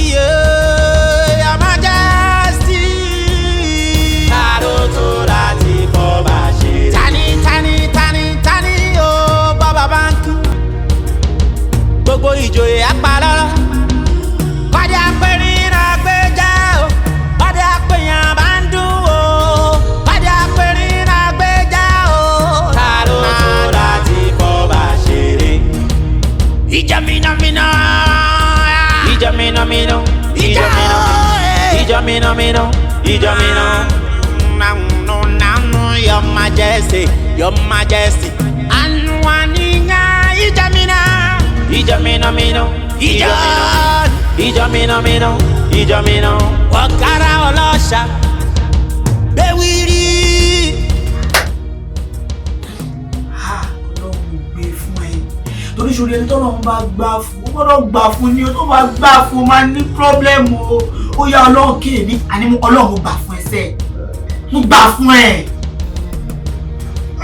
Iye Your Majesty. Káró tó láti bọ́ba ṣe. Tani o bọ́ba báńkì. Gbogbo ìjòyè apalọ́lọ́. Kọ́dé apẹ̀rin àgbéjà o. Kọ́dé apẹ̀yàn bá ń dùn o. Kọ́dé apẹ̀rin àgbéjà o. Káró tó láti bọ́ba ṣeré. Ìjà mìnàmìnà. Ìjà mìnàmìnà. Ìjà mìnàmìnà. Ìjà mìnà. Your Majesty, Your Majesty. Anuaninya ìjà mìnà. Ìjà mìnàmìnà. Ìjà mìnàmìnà. Ọ̀kàrà ọlọ́ṣà. Bẹ́wìrì. Ọlọ́run gbé fún ẹ torí ṣòro ẹni tọ́lọ́run bá gbà fún ó gbọ́dọ̀ gbà fún ni ó tó bá gbà fún máa ní pírọ́blẹ́mù o ó yá ọlọ́run kéèmí àní ọlọ́run gbà fún ẹsẹ̀ mo gbà fún ẹ.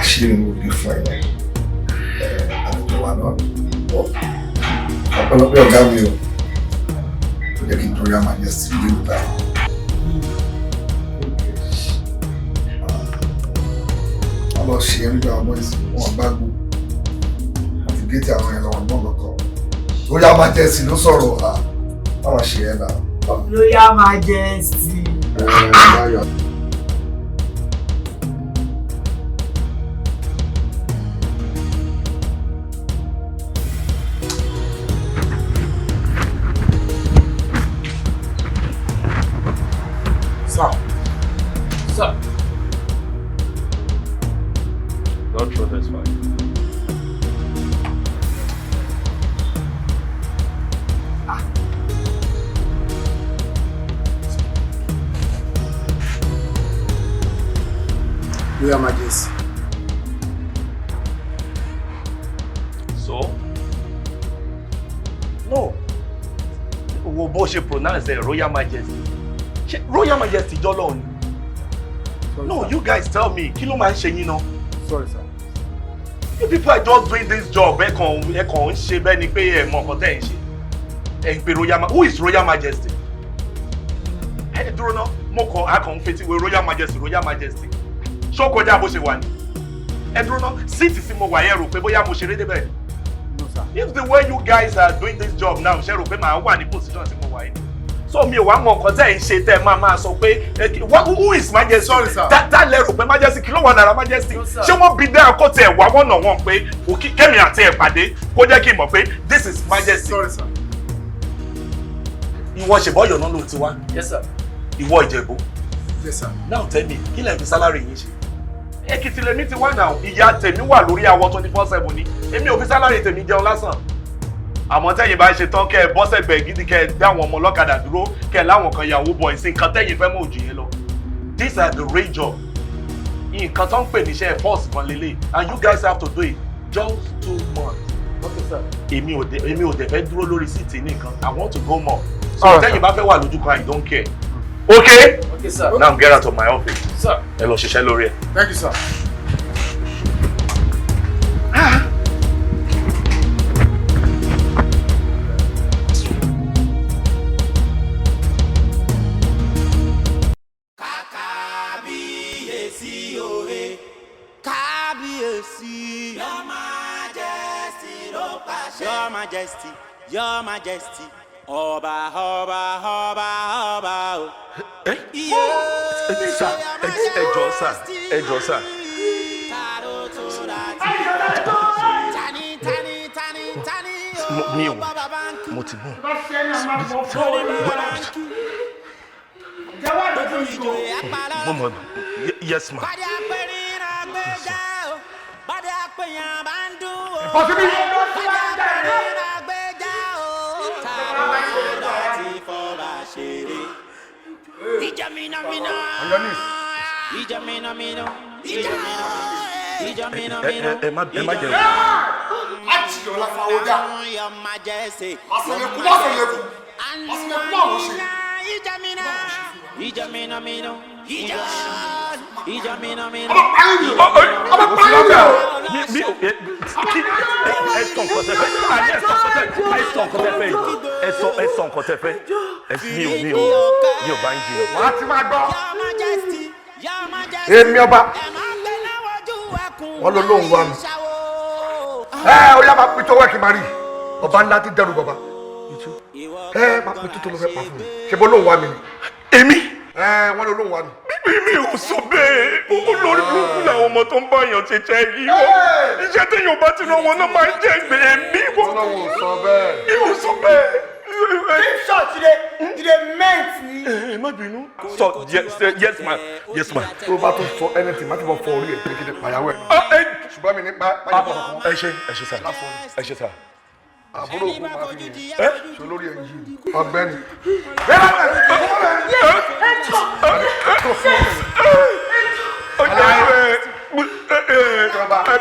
àṣírí mo bí fún ẹ àlejò wa náà ọ̀pọ̀lọpọ̀ ọ̀gá mi o tó jẹ́ kí n torí àmà yẹn sí ilé ìgbà wọn lọ ṣe é nígbà ọmọ ìsìn wọn bá gbó àti géètì àwọn ẹ̀rọ ọgbọ́n kankan lórí Majesty ló sọ̀rọ̀ báwọn ṣe é náà. Royal Majesty. Sir. Don't throw this fire. Royal Majesty. So? No. Wo bó ṣe pronounce it, Royal Majesty. Royal Majesty jọlọ ni. No, you guys tell me, kí ló máa ń ṣe yín náà? Sorry, sir. You people are just doing this job, ẹ kàn ń ṣe bẹ́ẹ̀ ni pé ẹ mọ nǹkan tẹ́ ẹ ń ṣe. Ẹ ń pe who is Royal Majesty? Ẹ dúró náà, mo kàn á kàn ń fetí wé Royal Majesty. Ṣó kọjá bó ṣe wà ní? Ẹ dúró náà, síìtì tí mo wà yẹn rò pé bóyá mo ṣeré débẹ̀ ni. No, sir. If the way you guys are doing this job now, ṣe rò pé màá wà ní position tí mo wà yìí. So mi ò wá mọ nǹkan tẹ́ ẹ̀ ń ṣe tẹ́ ẹ máa sọ pé who is Majesty? Sorry, sir. Tá lẹ́rù pé Majesty kí ló wà lára Majesty? Ṣé wọ́n bí dá ọkọ tẹ̀ wá wọ́n nà wọ́n pé òkì kẹ́mi àti ẹ̀ pàdé kó jẹ́ kí n mọ̀ pé this is Majesty? Sorry, sir. Ìwọ ṣèbọ̀ ọ̀yọ́ náà ló ti wá. Yes, sir. Ìwọ Ìjẹ̀bú. Yes, sir. Now tell me, kí lẹ fi salary yín ṣe? Èkìtì lèmi ti wá náà, ìyá tèmi wà lórí àwọn 24/7 ni. Èmi ò fi salary tèmi jẹun lásán. Àmọ́ tẹ́yìn bá ṣe tán kẹ́ ẹ bọ́ sẹ́gbẹ̀ẹ́ gidi kẹ́ ẹ dá àwọn ọmọ ọlọ́kadà dúró kẹ́ ẹ láwọn kan yàwó bọ̀ ìsìn nǹkan tẹ́yìn fẹ́ mọ̀ òjò yẹn lọ. These are the real job. Nǹkan tó ń pè níṣẹ́ force gan lélẹ̀ and you guys have to do it just 2 months. Okay, sir. Èmi ò dẹ̀ fẹ́ dúró lórí síìtì nìkan. I want to go more. So tẹ́yìn bá fẹ́ wà lójú kan I don't care. Okay? Okay, sir. Now get out of my office. Sir. Ẹ lọ ṣiṣẹ́ lórí ẹ̀. Thank you, sir. Kábíyèsí òye kábíyèsí. Your Majesty. Your Majesty, Your Majesty. Ọba, ọba, ọba, ọba. Ẹ jọ̀ọ́ sà. Mi ò mo ti mú. Mo yes ma. Ẹ má jẹ. Àti ọ̀la fàwọ́dà. Àṣẹlẹ̀kùn àṣẹlẹ̀kùn. Àṣẹlẹ̀kùn àwọn ṣe. Èmi ọba wọn ló lóun wá mi ó yá máa pitọ́ wẹ́ẹ̀kì máa rí ọba ńlá ti dẹrù bàbá máa pitọ́ tó ló fẹ́ pa fún mi ṣe bó lóun wá mi ni. Èmi. Wọn ló lóun wá mi. Mi ò sọ bẹ́ẹ̀ olórí burúkú làwọn ọmọ tó ń bá èèyàn ṣe jẹ́ yìí o iṣẹ́ téèyàn bá ti rán wọn náà máa ń jẹ́ ìgbé ẹ̀mí. Ọlọ́run ò sọ bẹ́ẹ̀. Mi ò sọ bẹ́ẹ̀. Keep short today meant ni. Má bínú. So yes ma. Tó o bá tó sọ anything má ti bọ̀ fọ orí ẹ̀ kékeré pàyàwó ẹ̀. Ṣùgbọ́n mi ní pàyàwó ẹ ṣe sá. Àbúrò òkú máa fi mi. Ṣé olórí ẹ̀ yìí? Ọ̀gbẹ́ni.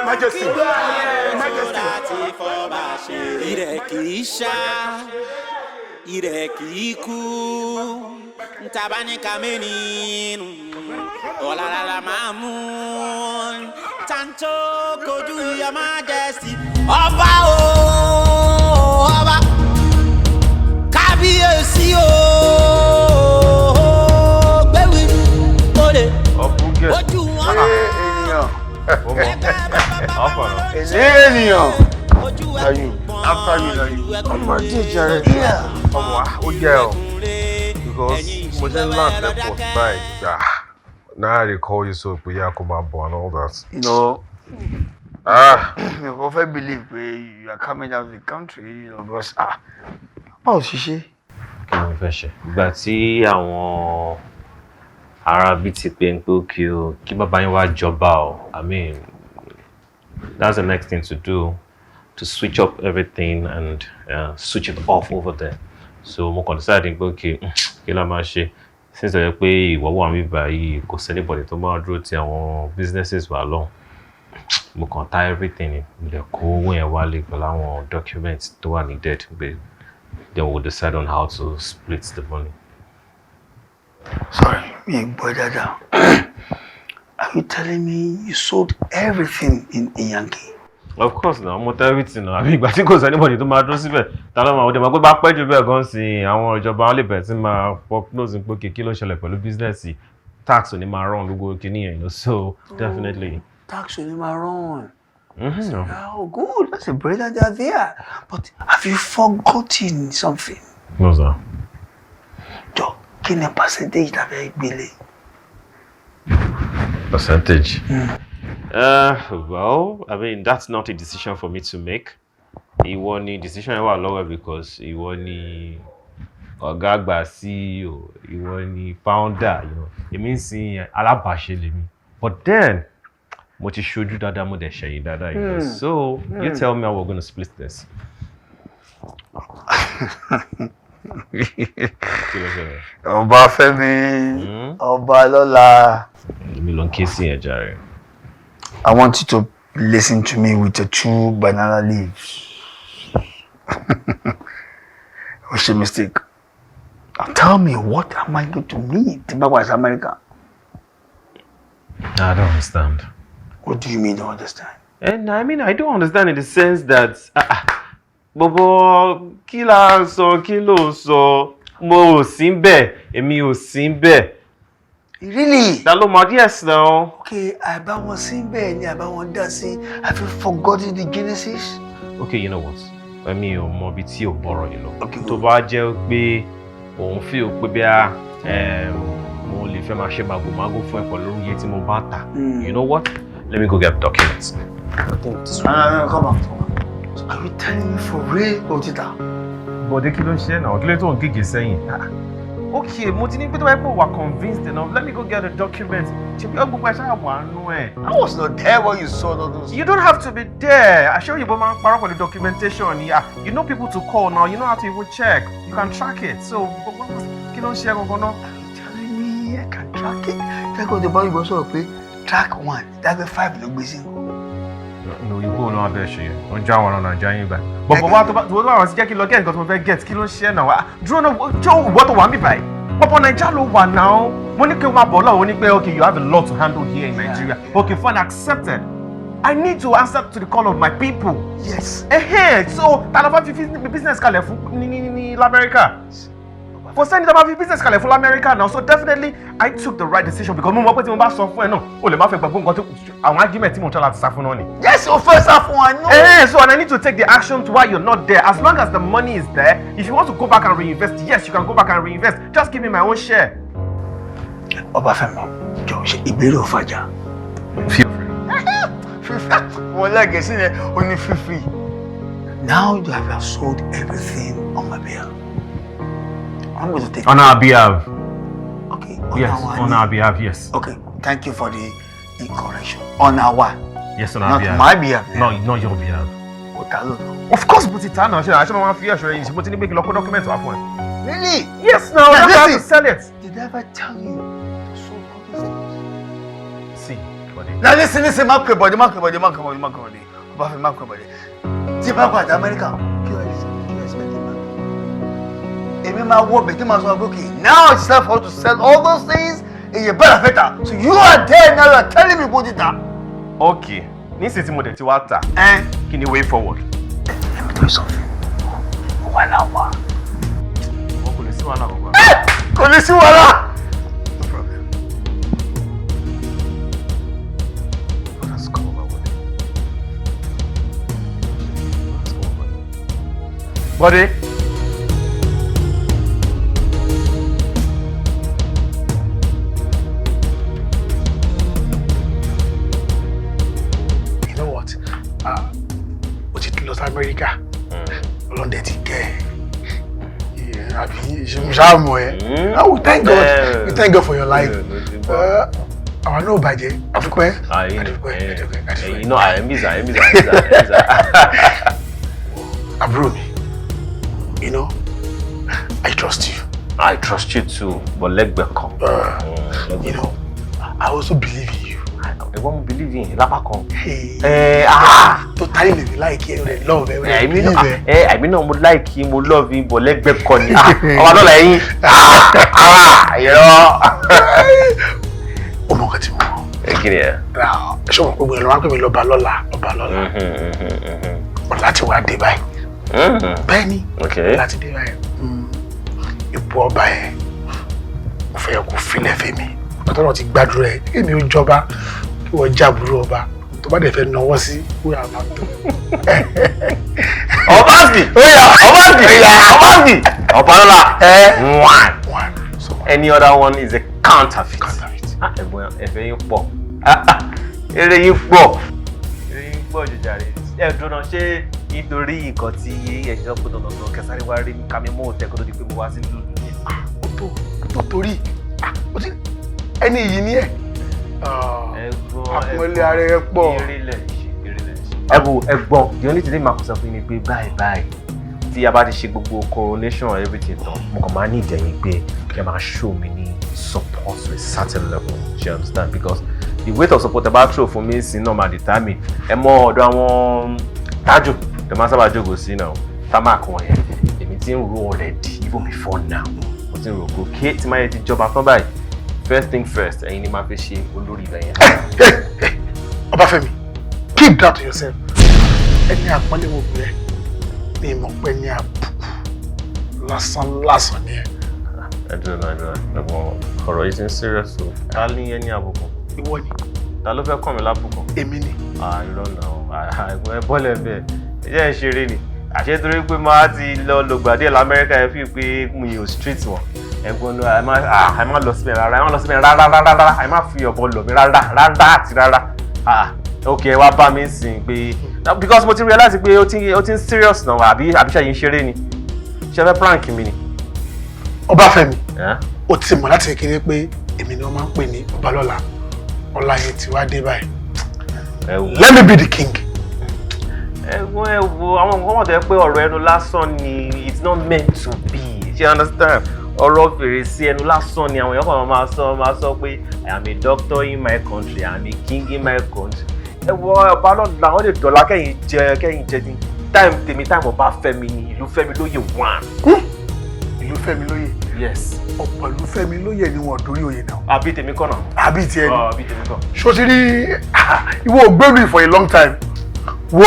Majesty. Ìrẹ̀ kìí ṣá, ìrẹ̀ kìí kú, ntabanika mẹ́nìínú, ọ̀làlàlà máa mú, tanto kojú Your Majesty. Ọba o, ọba, kábíyèsí o, gbẹ̀wì, olè, ojú wọn. Ènìyàn. Ayú. After you like you. Ọmọ díje rẹ̀. Ọmọ ó jẹ́ ọ. Because mo ṣe ń land airport by now I call you so pé yá kó máa bọ̀ and all that. You know, mi kò fẹ́ believe pé you are coming out of the country, you know, because báwo ṣiṣẹ́? Kí ló ń fẹ́ ṣe? Ìgbà tí àwọn ará bí ti pé ń pé kí bàbá yín wá jọba o, I mean, that's the next thing to do, to switch up everything and switch it off over there. So mo kàn decide pé kí la máa ṣe since ẹ pé ìwọ wà mí báyìí kò sí anybody tó máa dúró ti àwọn businesses wà lọ. Mo kàn ta everything mo lè kó owó yẹn wálé pẹ̀lú àwọn documents tó wà needed but then we'll decide on how to split the money. Sorry, mi gbọ́ dáadáa. Are you telling me you sold everything in Yankee? Of course now, mo tell everything now. Àbí ìgbà tí kò sí anybody tó máa dúró síbẹ̀. Ta ló máa wọ́n dẹ̀ máa pé bá pẹ́ jù bẹ́ẹ̀ gan sí àwọn ìjọba wọn lè bẹ̀rẹ̀ sí máa prognose pé kí ló ṣẹlẹ̀ pẹ̀lú business tax ò ní máa run gbogbo kìíní yẹn, you know, so definitely. Tax ò ní máa run. Oh, good. That's a brilliant idea. But have you forgotten something? No, sir. Jọ, kí ni percentage tàbí gbélé? Percentage? Well, I mean, that's not a decision for me to make. Ìwọ ni decision wà lọ́wọ́ because ìwọ ni ọ̀gá àgbà CEO, ìwọ ni founder, you know. Èmi ń sin alábàáṣe lèmi. But then, mo ti ṣojú dáadáa, mo dẹ̀ ṣẹ̀yìn dáadáa, you know. So, you tell me how we're going to split this. Ọba Fẹ́mi, Ọba Lọ́la. Èmi ló ń ké sí ẹ jàre. I want you to listen to me with your two banana leaves. What's your mistake? Now tell me, what am I going to need to buy America? I don't understand. What do you mean don't understand? And I mean, I do understand in the sense that, Bobo, kí la sọ, kí ló sọ, mo ò sí ńbẹ̀, èmi ò sí ńbẹ̀. Really? That lo mad, yes, now. Okay, àbá wọn sí bẹ́ẹ̀ ni àbá wọn dá sí. Have you forgotten the Genesis? Okay, you know what? èmi ò mọ bí tí ò bọ̀rọ̀ yìí lọ. Tó bá jẹ́ pé òun fi ò pé bí a mo lè fẹ́ máa ṣe màgòmágó fún ẹ pẹ̀lú iye tí mo bá tà. You know what? Let me go get documents. No, come on. So are you telling me for real, Orita? Bọ̀dé kí ló ń ṣe náà? Kí ló tó ń gègé sẹ́yìn? Okay, mo ti ní pé tó bá yẹ pé wà convinced enough. Let me go get the documents. Ṣé bí ọgbọ́n ẹ̀ṣá wà nú ẹ̀? I was not there when you saw all those. You don't have to be there. I show you but man parọ́ pẹ̀lú documentation. Yeah, you know people to call now. You know how to even check. You can track it. So kí ló ń ṣe gangan náà? Telling me I can track it. Check out the body boss or pay track 1. That's the 5 ló gbé sí. No, you go no abẹ́ ṣe. Ó ń já wọn ọ̀nà àjà yín bá. Bọ̀bọ̀ wá tó bá wá sí jẹ́ kí lọ get nǹkan tó mo fẹ́ get kí ló ń ṣe náà? Dúró náà jọ́ ìwọ́ tó wà mí báyìí. Pọ̀pọ̀ Naija ló wà náà. Mo ní kí n máa bọ̀ lọ́wọ́ ní pé okay, you have a lot to handle here in Nigeria. Okay, fine, accepted. I need to answer to the call of my people. Yes. So ta ló fẹ́ fi business kalẹ̀ fún ní l'America? Kò sẹ́ni tó bá fi business kalẹ̀ fún l'America now, so definitely I took the right decision because mo mọ̀ pé tí mo bá sọ fún ẹ náà, o lè má fẹ́ gbàgbọ́ nǹkan tó àwọn argument tí mo try láti sá fún náà ni. Yes, o fẹ́ sá fún wa náà. So and I need to take the action to why you're not there. As long as the money is there, if you want to go back and reinvest, yes, you can go back and reinvest. Just give me my own share. Ọbáfẹ́mi, jọ ṣe ìbéèrè òfàjà. Feel free. Mo lẹ́gẹ̀ẹ́ sí ni o ní fífi. Now you have sold everything on my behalf. I'm going to take on our behalf. Okay. On our behalf, yes. Okay. Thank you for the correction. On our. Yes, on our behalf. Not my behalf. No, not your behalf. Okay. Of course, but it's now. I should want to fear you. But you need to make local documents for one. Really? Yes, no. I have to sell it. Did I ever tell you to sold all these things? See, buddy. Now listen, mark your body. Ọbáfẹ́mi, mark your body. Tí bá padà America, kí o expect it, man? Èmi máa wọ bẹ̀ tí màá sọ okay, now it's time for you to sell all those things and you better better. So you are there now, you are telling me about it now. Okay. Nísìsiyìí tí mo dẹ̀ ti wá tà. Kí ni way forward? Let me tell you something. Wàhálà wà. Kò lè sí wàhálà kankan. Kò lè sí wàhálà. No problem. What has come over with it? Buddy. You know what? O ti lọ sí America. London ti kẹ́ ẹ̀. Àbí ṣàmù ẹ̀. Oh, thank God. We thank God for your life. Àwọn náà bàjẹ́. Àdúpẹ́. You know, I am visa. Àbúrò mi. You know, I trust you. I trust you too, but lẹ́gbẹ̀ẹ́ kan. You know, I also believe in you. I won't believe in you. Lápá kan. Totally live like you. Love ẹ. I mean, mo like you, mo love you, but lẹ́gbẹ̀ẹ́ kan ni. Ọmọ náà lẹ́yìn. Ó mọ nǹkan tí mo mọ̀. Kí ni ẹ? Ṣé wọn gbogbo ẹ̀rọ wá pè mí lọ́ba lọ́la? Ọ̀la ti wá dé báyìí. Bẹ́ẹ̀ni, láti dé báyìí. Ipò ọba ẹ̀ mo fẹ́ kó filẹ̀ fèmí. Ọ̀tọ́rọ̀ ti gbàdúrà ẹ̀ kí èmi ó jọba kí wọ́n jábúrò ọba tó bá dẹ̀ fẹ́ náwó sí wúrà máa tó. Ọbańsì. Any other one is a counterfeit. Ẹ̀gbọ́n ẹ̀fẹ̀ yín pọ̀. Eré yín pọ̀. Jẹjàre. Dúró ṣé nítorí nǹkan tí ẹ̀ṣẹ̀ ọ̀pọ̀ dandan kẹsàrí wá rí kàmí mọ́ òtẹ́ kó tó di pé mo wá sí lùlù yẹn. Ó torí ẹni yìí ni ẹ̀. Àpọ́nlé ara ẹ pọ̀. Ẹ̀gbọ́n the only thing máa kó sọ fún mi pé báyìí tí a bá ti ṣe gbogbo coronation and everything tán mo kàn máa ní ìdẹ̀yìn pé kí ẹ máa show me ní support to a certain level, you understand, because the weight of support about throw for me sí náà máa determine ẹ mọ ọ̀dọ̀ àwọn tájò tẹ máa sábà jókòó sí náà tamak wọn yẹn èmi ti ń ro already even before now mo ti ń ro gòkè tí máa yẹ ti jọba tán báyìí first thing first ẹ̀yin ni máa fi ṣe olórí ibẹ̀ yẹn. Ọbáfẹ́mi, keep that to yourself. Ẹni àpọ́nlé wo bẹ̀rẹ̀ ní ìmọ̀ pé ní àbùkù lásán ni ẹ. Ẹ̀dùn ẹ̀gbọ́n ọ̀rọ̀ yìí ti ń serious o. Ta ní ẹni àbùkù? Ìwọ ni. Ta ló fẹ́ kàn mí lábùkù? Èmi ni. Irọ́ náà ẹ̀gbọ́n ẹ bọ́lẹ̀ bẹ́ẹ̀ ẹ jẹ́ ẹ ṣeré ni. àṣẹ torí pé máa ti lọ lògbàdé l'Amẹ́ríkà ẹ fi pé mi ò street wọn ẹ̀gbọ́n náà ẹ má lọ síbẹ̀ rárá ẹ má lọ síbẹ̀ rárá ẹ má fi ọ̀bọ lọ̀ mí rárá àti rárá ok ẹ wá bá mi sìn pé because mo ti realize pé ó ti ń serious náà àbí ṣe yín ṣeré ni ṣe fẹ́ prank mi ni. Ọbáfẹ́mi ó ti mọ̀ láti kékeré pé èmi ni wọ́n máa ń pè ní Ọbalọ́lá ọlá yẹn ti wá dé báyìí let me be the king. ẹ̀gbọ́n ẹ wo àwọn nǹkan wọ̀n tẹ́ pé ọ̀rọ̀ ẹnu lásán ni it's not meant to be you understand ọ̀rọ̀ fèrèsé ẹnu lásán ni àwọn èèyàn kan máa sọ pé I am a doctor in my country I am a king in my country ẹ wo Ọbalọ́lá àwọn lè dọ̀là kẹ́yìn jẹ ní time Ọbáfẹ́mi ni ìlú Fẹ́mi lóyè one. ìlú Fẹ́mi lóyè. yes. ọ̀pọ̀ ìlú Fẹ́mi lóyè ni wọ́n dórí oyè náà. àbí tèmi kọ́ náà. àbí tiẹ̀ ni. àbí tèmi kọ́. ṣó ti rí ìwọ ògbélu for a long time wo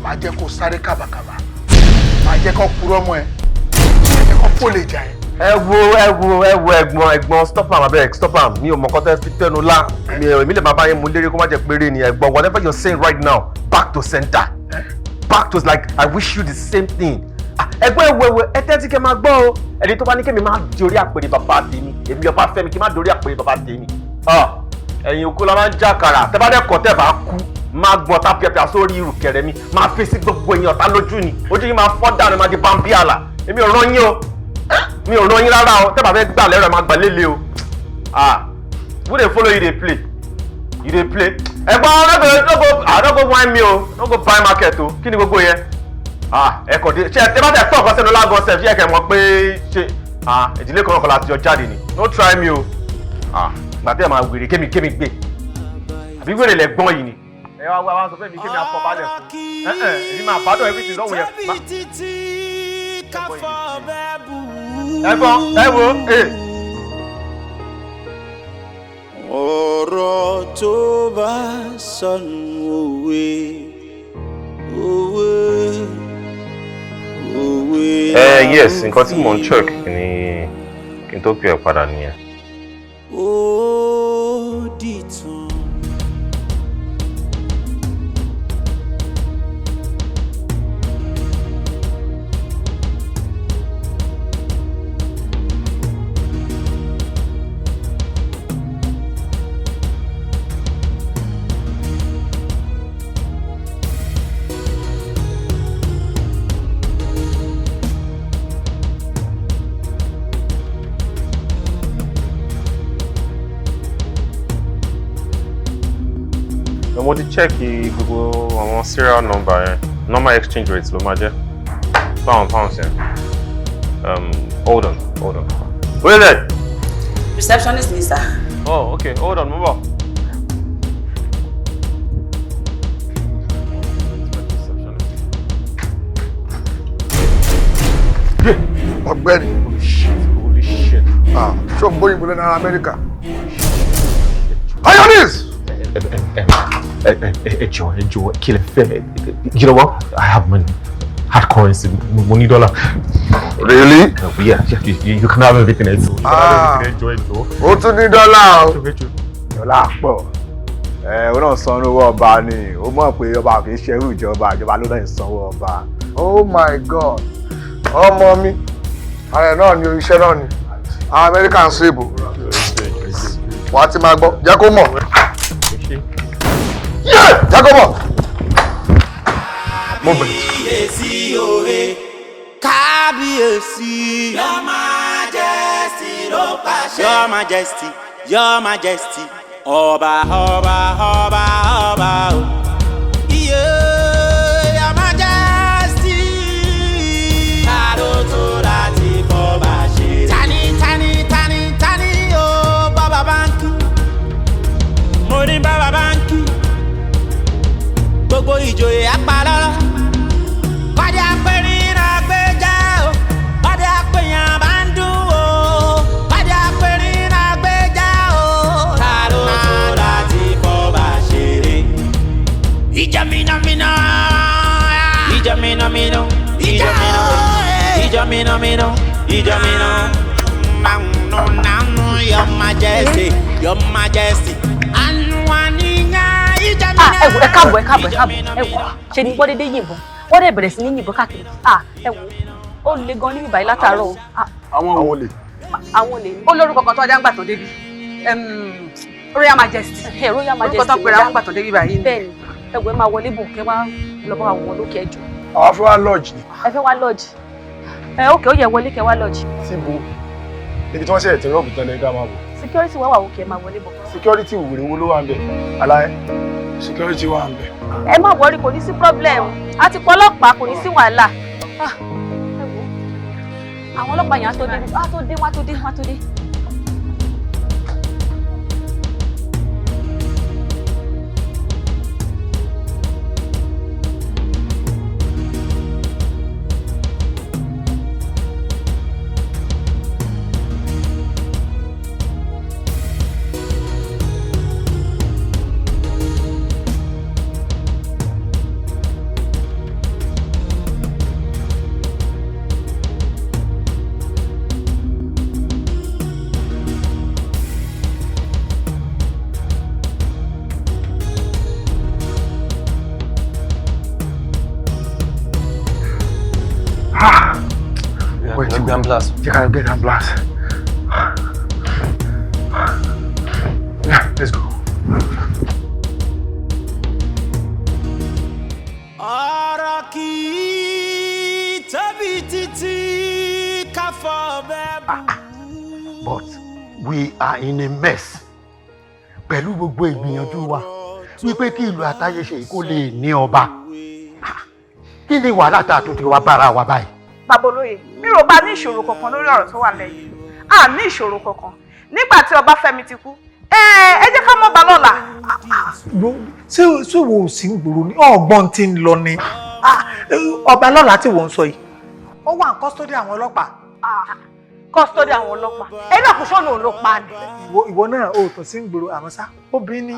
máa jẹ́ kó sáré kábàkàbà máa jẹ́ kó purọ́ mọ́ ẹ máa jẹ́ kó fòlè jà ẹ. ẹ wo ẹ̀gbọ́n stop am abeg stop am mi ò mọ kọtẹ fi tẹnu lá èmi lè máa bá yẹn mú lérè kó má jẹ péré ni ẹ̀gbọ́n whatever you're saying right now back to center back to like I wish you the same thing. ẹ̀gbọ́n ẹwẹwẹ ẹ tẹ́tí kẹ́ máa gbọ́ o ẹni tó bá ní kẹ́mi máa dorí àpèrè bàbá tèmi èmi Ọbáfẹ́mi kí n má dorí àpèrè bàbá tèmi ẹ̀yin òkú la máa ń já kàrà tẹ́ bá dẹ̀ kọ́ tẹ́ bá kú máa gbọ́n tá pẹ́pẹ́ sórí ìrùkẹ̀rẹ̀ mi máa fi sí gbogbo èèyàn tá lójú ni ojú yìí máa fọ́ dànù máa di bambi àlà èmi ò rán yín o mi ò rán yín rárá o tẹ́ bá fẹ́ gbà lẹ́rọ ẹ̀ máa gbà lélẹ̀ o who dey follow you dey play ẹ̀gbọ́n no go whine me o no go buy market o kí ni gbogbo yẹn ẹ kò dé ṣe ẹ bá tẹ̀ tọ́ ọ̀kan sẹ́nu lágọ̀ọ́ sẹ̀ fi ẹ̀kẹ́ mọ̀ pé ṣe ìdílé kan náà kọ́ láti jọ jáde ni no try me o gbàtẹ́ máa wèrè kémi gbé àbí wèrè lẹ̀ gbọ́n yìí ni ẹ wá sọ fẹ́ mi kémi akọ balẹ̀ fún èmi máa bá dọ̀ everything lọ́wọ́ yẹn. ẹ wo ọ̀rọ̀ tó bá sọnù òwe. Yes, nǹkan tí mò ń check ni kí n tó pè ẹ́ padà nìyẹn. Ó dìtàn. Mo ti check gbogbo àwọn serial number yẹn normal exchange rate ló máa jẹ́ pounds yẹn. Hold on. Who is it? Receptionist ni sir. Oh, okay. Hold on, move on. Ọ̀gbẹ́ni. Holy shit. Ṣé o gbóyìnbó lẹ́nu ara Amẹ́ríkà? Ionis! Enjoy, kill it. You know what? I have money. Hard currency, money dollar. Really? Yeah, you can have everything. Enjoy. O tún ní dọ́là o. Dọ́là pọ̀. O náà sanwó owó ọba ni. O mọ̀ pé ọba kì í ṣerú ìjọba ló náà ń sanwó ọba. Oh my God. Ọmọ mi. Ààrẹ náà ni iṣẹ́ náà ni. Àwọn Amẹ́ríkà ń sọ èbò. Wàá ti máa gbọ́. Jẹ́ kó mọ̀. Jacobo! Movement. Kábíyèsí. Your Majesty ló pàṣẹ. Your Majesty. Ọba o. Your Majesty. Kàdó tó láti fọba ṣe. Tani o Baba Bánkì. Mo ní Baba Bánkì. Gbogbo ìjòyè apalọ́lọ́ kọ́dé apẹ̀rin àgbéjà o kọ́dé apẹ̀yàn bá ń dùn o kọ́dé apẹ̀rin àgbéjà o. Ta ló tó láti fọba ṣeré. Ìjọ mìnàmìnà. Your Majesty. Ànúwà níyà ìjọ mìnà. ẹ káàbọ̀ ẹ wò ṣe ni wọ́n dédé yìnbọn wọ́n dẹ̀ bẹ̀rẹ̀ sí ní yìnbọn káàkiri ẹ wò ó le gan níbi báyìí látàárọ̀ o. àwọn olè. àwọn olè ni. ó lórúkọ kan tó ọjà ń gbà tó débi Royal Majesty. Royal Majesty orúkọ tó pèrè àwọn gbà tó débi báyìí. bẹ́ẹ̀ni ẹ wò ẹ máa wọlé bò kẹ́ wá lọ bá wọn lókè ẹjọ́. àwọn fẹ́ wá lodge ni. ẹ fẹ́ wá lodge ókè ó yẹ wọlé kẹ́ wá lodge. síbo ibi tí wọ́n ṣe ẹ̀tẹ̀rẹ́ ọ̀bùn tán lẹ́gbẹ́ máa bọ̀. security wà òkè máa wọlé bọ̀. security wèrè wo ló wà ń bẹ̀ aláyé security wà ń bẹ̀. ẹ má wọrí kò ní sí problem a ti pọ̀ ọlọ́pàá kò ní sí wàhálà. àwọn ọlọ́pàá yẹn á tó dé wọ́n á tó dé. Ambulance. You gotta get ambulance. Yeah, let's go. But we are in a mess. Pẹ̀lú gbogbo ìgbìyànjú wa wípé kí ìlú àtayéṣe kó lè ní ọba. Kí ni wàhálà tá a tún ti wá bára wa báyìí? Bàbá olóyè mi ò bá ní ìṣòro kankan lórí ọ̀rọ̀ tó wà lẹ́yìn a ní ìṣòro kankan nígbà tí Ọbáfẹ́mi ti kú ẹ jẹ́ ká mọ̀ bá lọ́la. ṣé wo ò sí ń gbòòrò ní ọgbọ́n tí ń lọ ni ọba lọ́la tí wọ́n ń sọ yìí. ó wà ní kọ́sítọ́dì àwọn ọlọ́pàá. kọ́sítọ́dì àwọn ọlọ́pàá ẹ̀mí àkóso náà ló pa ni. ìwọ náà ò tàn sí ń gbòòrò àmọ́ sá obìnrin ni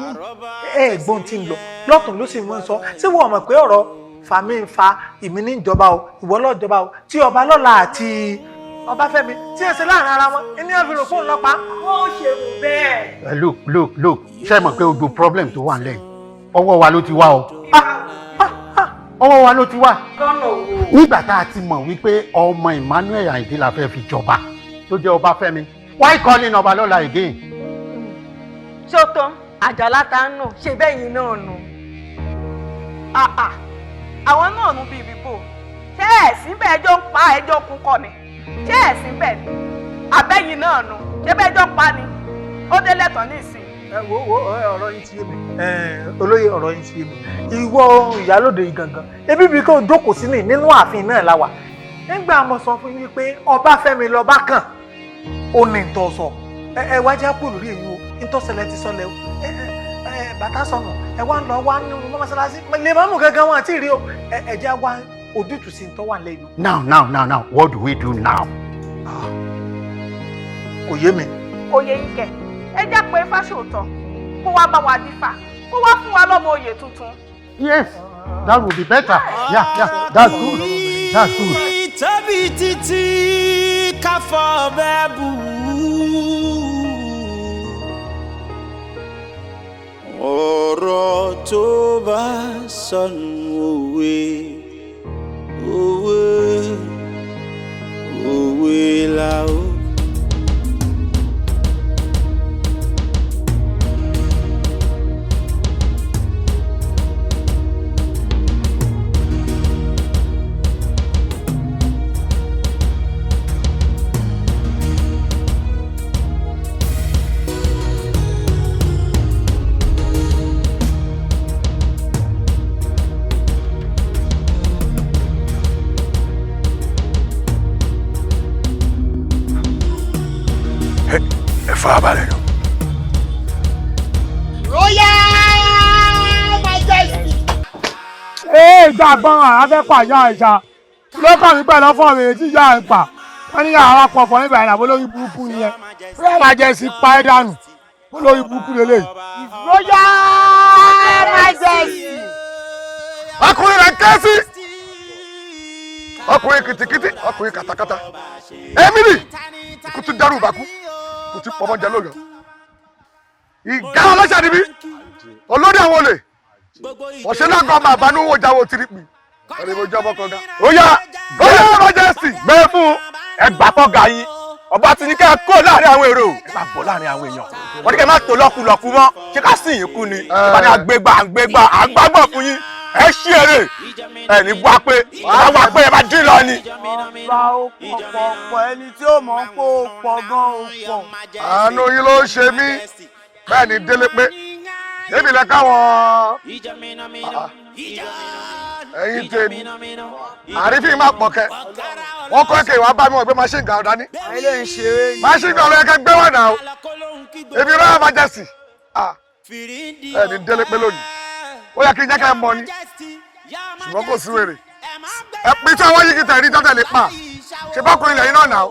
ẹ̀gbọ́n tí ń lọ lọ́tún ló sì mọ́ ń sọ ṣé wọ́n mọ̀ pé ọ̀rọ̀ fàmí ń fa ìmí ní ìjọba o ìwọ lọ́jọba o tí ọba lọ́la àti Ọbáfẹ́mi tí ẹ ṣe láàrin ara wọn ẹni ẹ fi rò fóònù lọ́pàá. ó ṣe rò bẹ́ẹ̀. Look ṣe mọ̀ pé gbogbo problem tó wà nílẹ̀ ọwọ́ wa ló ti wá o. ọwọ́ wa ló ti wá. nígbà tá a ti mọ̀ wípé ọmọ Emmanuel Ayinde la fẹ́ fi jọba tó jẹ́ Ọbáfẹ́mi why calling ọba lọ́la again. ṣé o tán àjàlá ta ń nù ṣe bẹ́ẹ̀ yín náà nù. àwọn náà nù bíi bíbò ṣé ẹ̀sìn bẹ́ẹ̀ ẹjọ́ ń pa ẹjọ́ kún kọ́ ni ṣé ẹ̀sìn bẹ́ẹ̀ ni abẹ́yìn náà nù ṣé bẹ́ẹ̀ ẹjọ́ ń pa ni ó dé lẹ́tọ̀ọ́ ní ìsìn. wo ọ̀rọ̀ yín ti yé mi olóyè ọ̀rọ̀ yín ti yé mi ìwọ ìyálòde yìí gangan ebi bí kò jókòó sí nínú ààfin náà la wà nígbà mo sọ fún yín pé Ọbáfẹ́mi lọ́ba kàn ó ní ìtọ́ sọ ẹ wá já kúrò lórí èyí o ìtọ́sẹ̀lẹ̀ ti sọlẹ̀ o bàtà sọnù ẹ wá ń lọ wá nínú mọ́sálásí lè má mú gangan wọn àti ìrí o ẹ jẹ́ wá ojútùú sí tó wà lẹ́yìn. now what do we do now. kò yé mi. kò yé yín kẹ ẹ jẹ́ pé Fáṣòótọ́ kó wá bá wa dífá kó wá fún wa lọ́mọ oyè tuntun. yes that would be better yeah that's good. tóbi títí káfọ́ bẹ́ẹ̀ bù ọ̀rọ̀ tó bá sọnù òwe la ó. farabalẹ̀ lọ. Royal Majesty. Gbàgbọ́n àfẹ́ pàyà ìjà lọ́kàn mi pẹ̀lú ọ̀fọ̀ mi tí ìyá ẹ̀ pa wọ́n ní àwọn apọ̀fọ̀ nígbà yẹn àbó lórí burúkú nìyẹn Royal Majesty pa ẹ́ dànù ó lórí burúkú lélẹ̀. Royal Majesty. Ọkùnrin rẹ̀ kẹ́sì ọkùnrin kìtìkìtì ọkùnrin kàtàkàtà Emily ikú tún dárú ìbákú kò tí pọ̀ mọ́ jẹ lóyọ̀ ìgá ọlọ́ṣà níbí olórí àwọn olè ọ̀ṣẹ́ náà kọ́ máa banú wò jáwó tìrìpì ọ̀rẹ́ mo jọ́ bọ́kọ̀ gan. ó yá majesty gbé fún ẹgbàá fọ́gà yín ọba ti ní kẹ́ ẹ kó láàrin àwọn èrò ẹ máa bọ̀ láàrin àwọn èèyàn wọ́n ní kẹ́ ẹ má tó lọ́kùlọ́kù mọ́ ṣé ká sìn yín kú ni ìbá ní àgbégbà fún yín ẹ ṣí èrè ẹ ní wá pé ẹ máa dín lọ ni. ọba ó pọ̀ ẹni tí ó mọ̀ ń pò pọ̀ gan ó pọ̀. àánú yín ló ń ṣe mí bẹ́ẹ̀ ni délé pé débi lẹ káwọn ẹ̀yin tèmi àrífín má pọ̀ kẹ́ wọ́n kọ́ ẹ̀kẹ́ ìwà bá mi wọ̀ pé machine gun dání machine gun lọ́yẹ̀ kẹ́ gbé wà náà ebi rẹ̀ majesty ẹ̀ ní délé pé lónìí ó yẹ kí n jẹ́ kẹ́ ẹ mọ ni ṣùgbọ́n kò sí wèrè ẹ pín tí àwọn yìí kìtà rí tọ́tẹ̀ lè pa ṣe bá kùnrin lẹ́yìn náà náà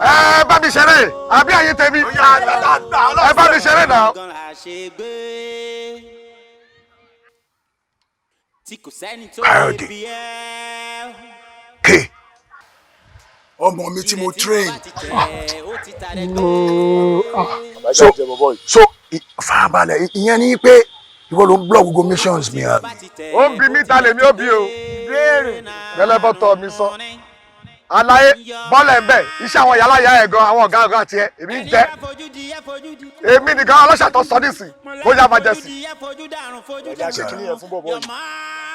ẹ bá mi ṣeré àbí àyè tèmi ẹ bá mi ṣeré náà. Káyọ̀dé ké ọmọ mi tí mo train so farabalẹ̀ ìyẹn ni pé ìwọ ló ń blog gbogbo missions mi àbí. ó ń bi mí ta lèmi ó bi o béèrè gẹlẹ́bọ̀ tọ́ mi sọ aláyé bọ́ọ̀lù ẹ̀ iṣẹ́ àwọn yàrá yà ẹ̀ gan àwọn ọ̀gá ọ̀gá tiẹ̀ èmi ń jẹ́ èmi nìkan ọlọ́ṣà tó sọ nísìn bóyá majesty. ẹ̀yà ṣe kí ni ẹ̀ fún bọ̀bọ̀ yìí.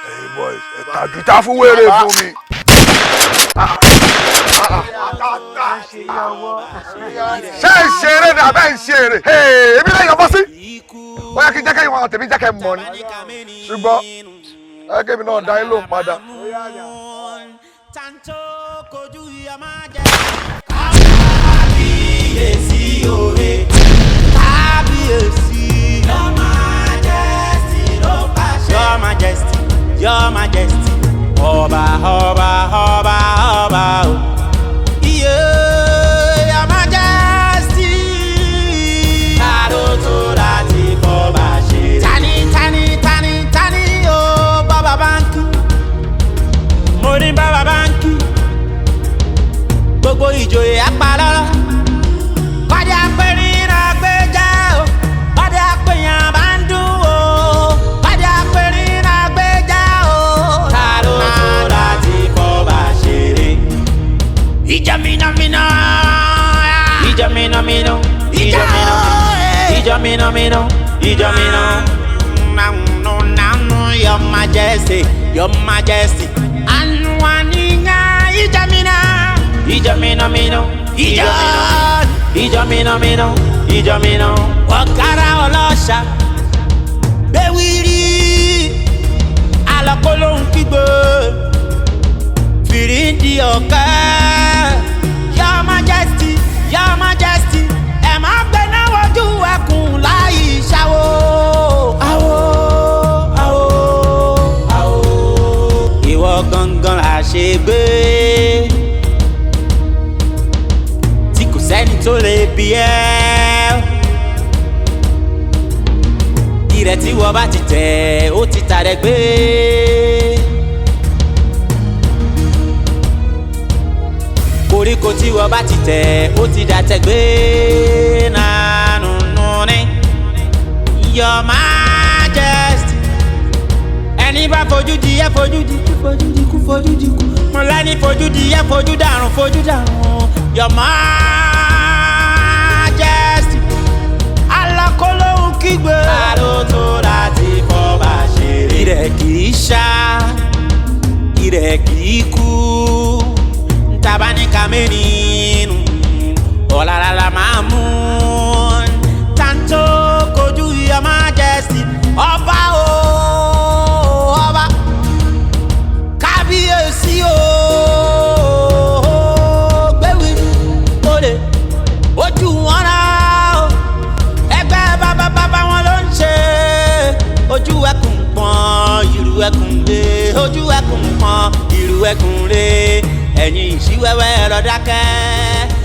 ẹ̀yin boy ẹ̀ta gíta fún wèrè fún mi. ṣé ń ṣeré ni àbẹ́ ń ṣeré èmi lè yọ̀bọ sí ó yẹ kí jẹ́kẹ́ ìwọ̀n tèmi jẹ́kẹ́ mọ̀ ni ṣùgbọ́n ẹ̀kẹ́ mi náà dá yín lóhùn padà. kábíyèsí òye kábíyèsí your majesty ló pàṣẹ your majesty your majesty ọba ọba ọba ọba o iye your majesty káró tó láti bọ́ba ṣe tani o bàbá báńkì mo ní bàbá báńkì gbogbo ìjòyè apalọ́lọ́ kọ́dé apẹ̀rìn àgbéjà o kọ́dé apẹ̀yàn bá ń dùn o kọ́dé apẹ̀rìn àgbéjà o káró tó láti kọ́ bá ṣeré. ìjọ mìnàmìnà ìjọ mìnàmìnà ìjọ mìnàmìnà ìjọ mìnà nánú your majesty your majesty anu àníyá ìjọ mìnà ìjọ mìnàmìnà ìjọ mìnà ọ̀kára ọlọ́ṣà gbéwìrì alọ́kọ́ ló ń kígbe fìrídìí ọ̀kẹ́ your majesty ẹ̀ má gbé náà wojú ẹkùn láì ṣàwó. ìwọ gangan là ṣe gbé. sẹ́ni tó lè bí ẹ́ ìrẹ̀ tí wọ́n bá ti tẹ̀ ó ti tàrẹ gbé. koríko tí wọ́n bá ti tẹ̀ ó ti dàtẹ̀ gbé. nánú ní your majesty ẹni bá fojú di ẹ fojú di kú fojú di kú mo lẹ́ni fojú di ẹ fojú dàrún your majesty alákòólóhùn kígbe káró tó láti fọba ṣeré. ìrẹ̀ kì í ṣá ìrẹ̀ kì í kú ntaba ní kàmínínú ọ̀làlàlà máa mú tanto kojú your majesty ọba o ọba kábíyèsí o. ojú wọn rà ó ẹgbẹ́ bàbá wọn ló ń ṣe ojú ẹkùn pọ́n ìrù ẹkùn lé ojú ẹkùn pọ́n ìrù ẹkùn lé ẹ̀yìn ìṣíwẹ́wẹ́ lọ dákẹ́.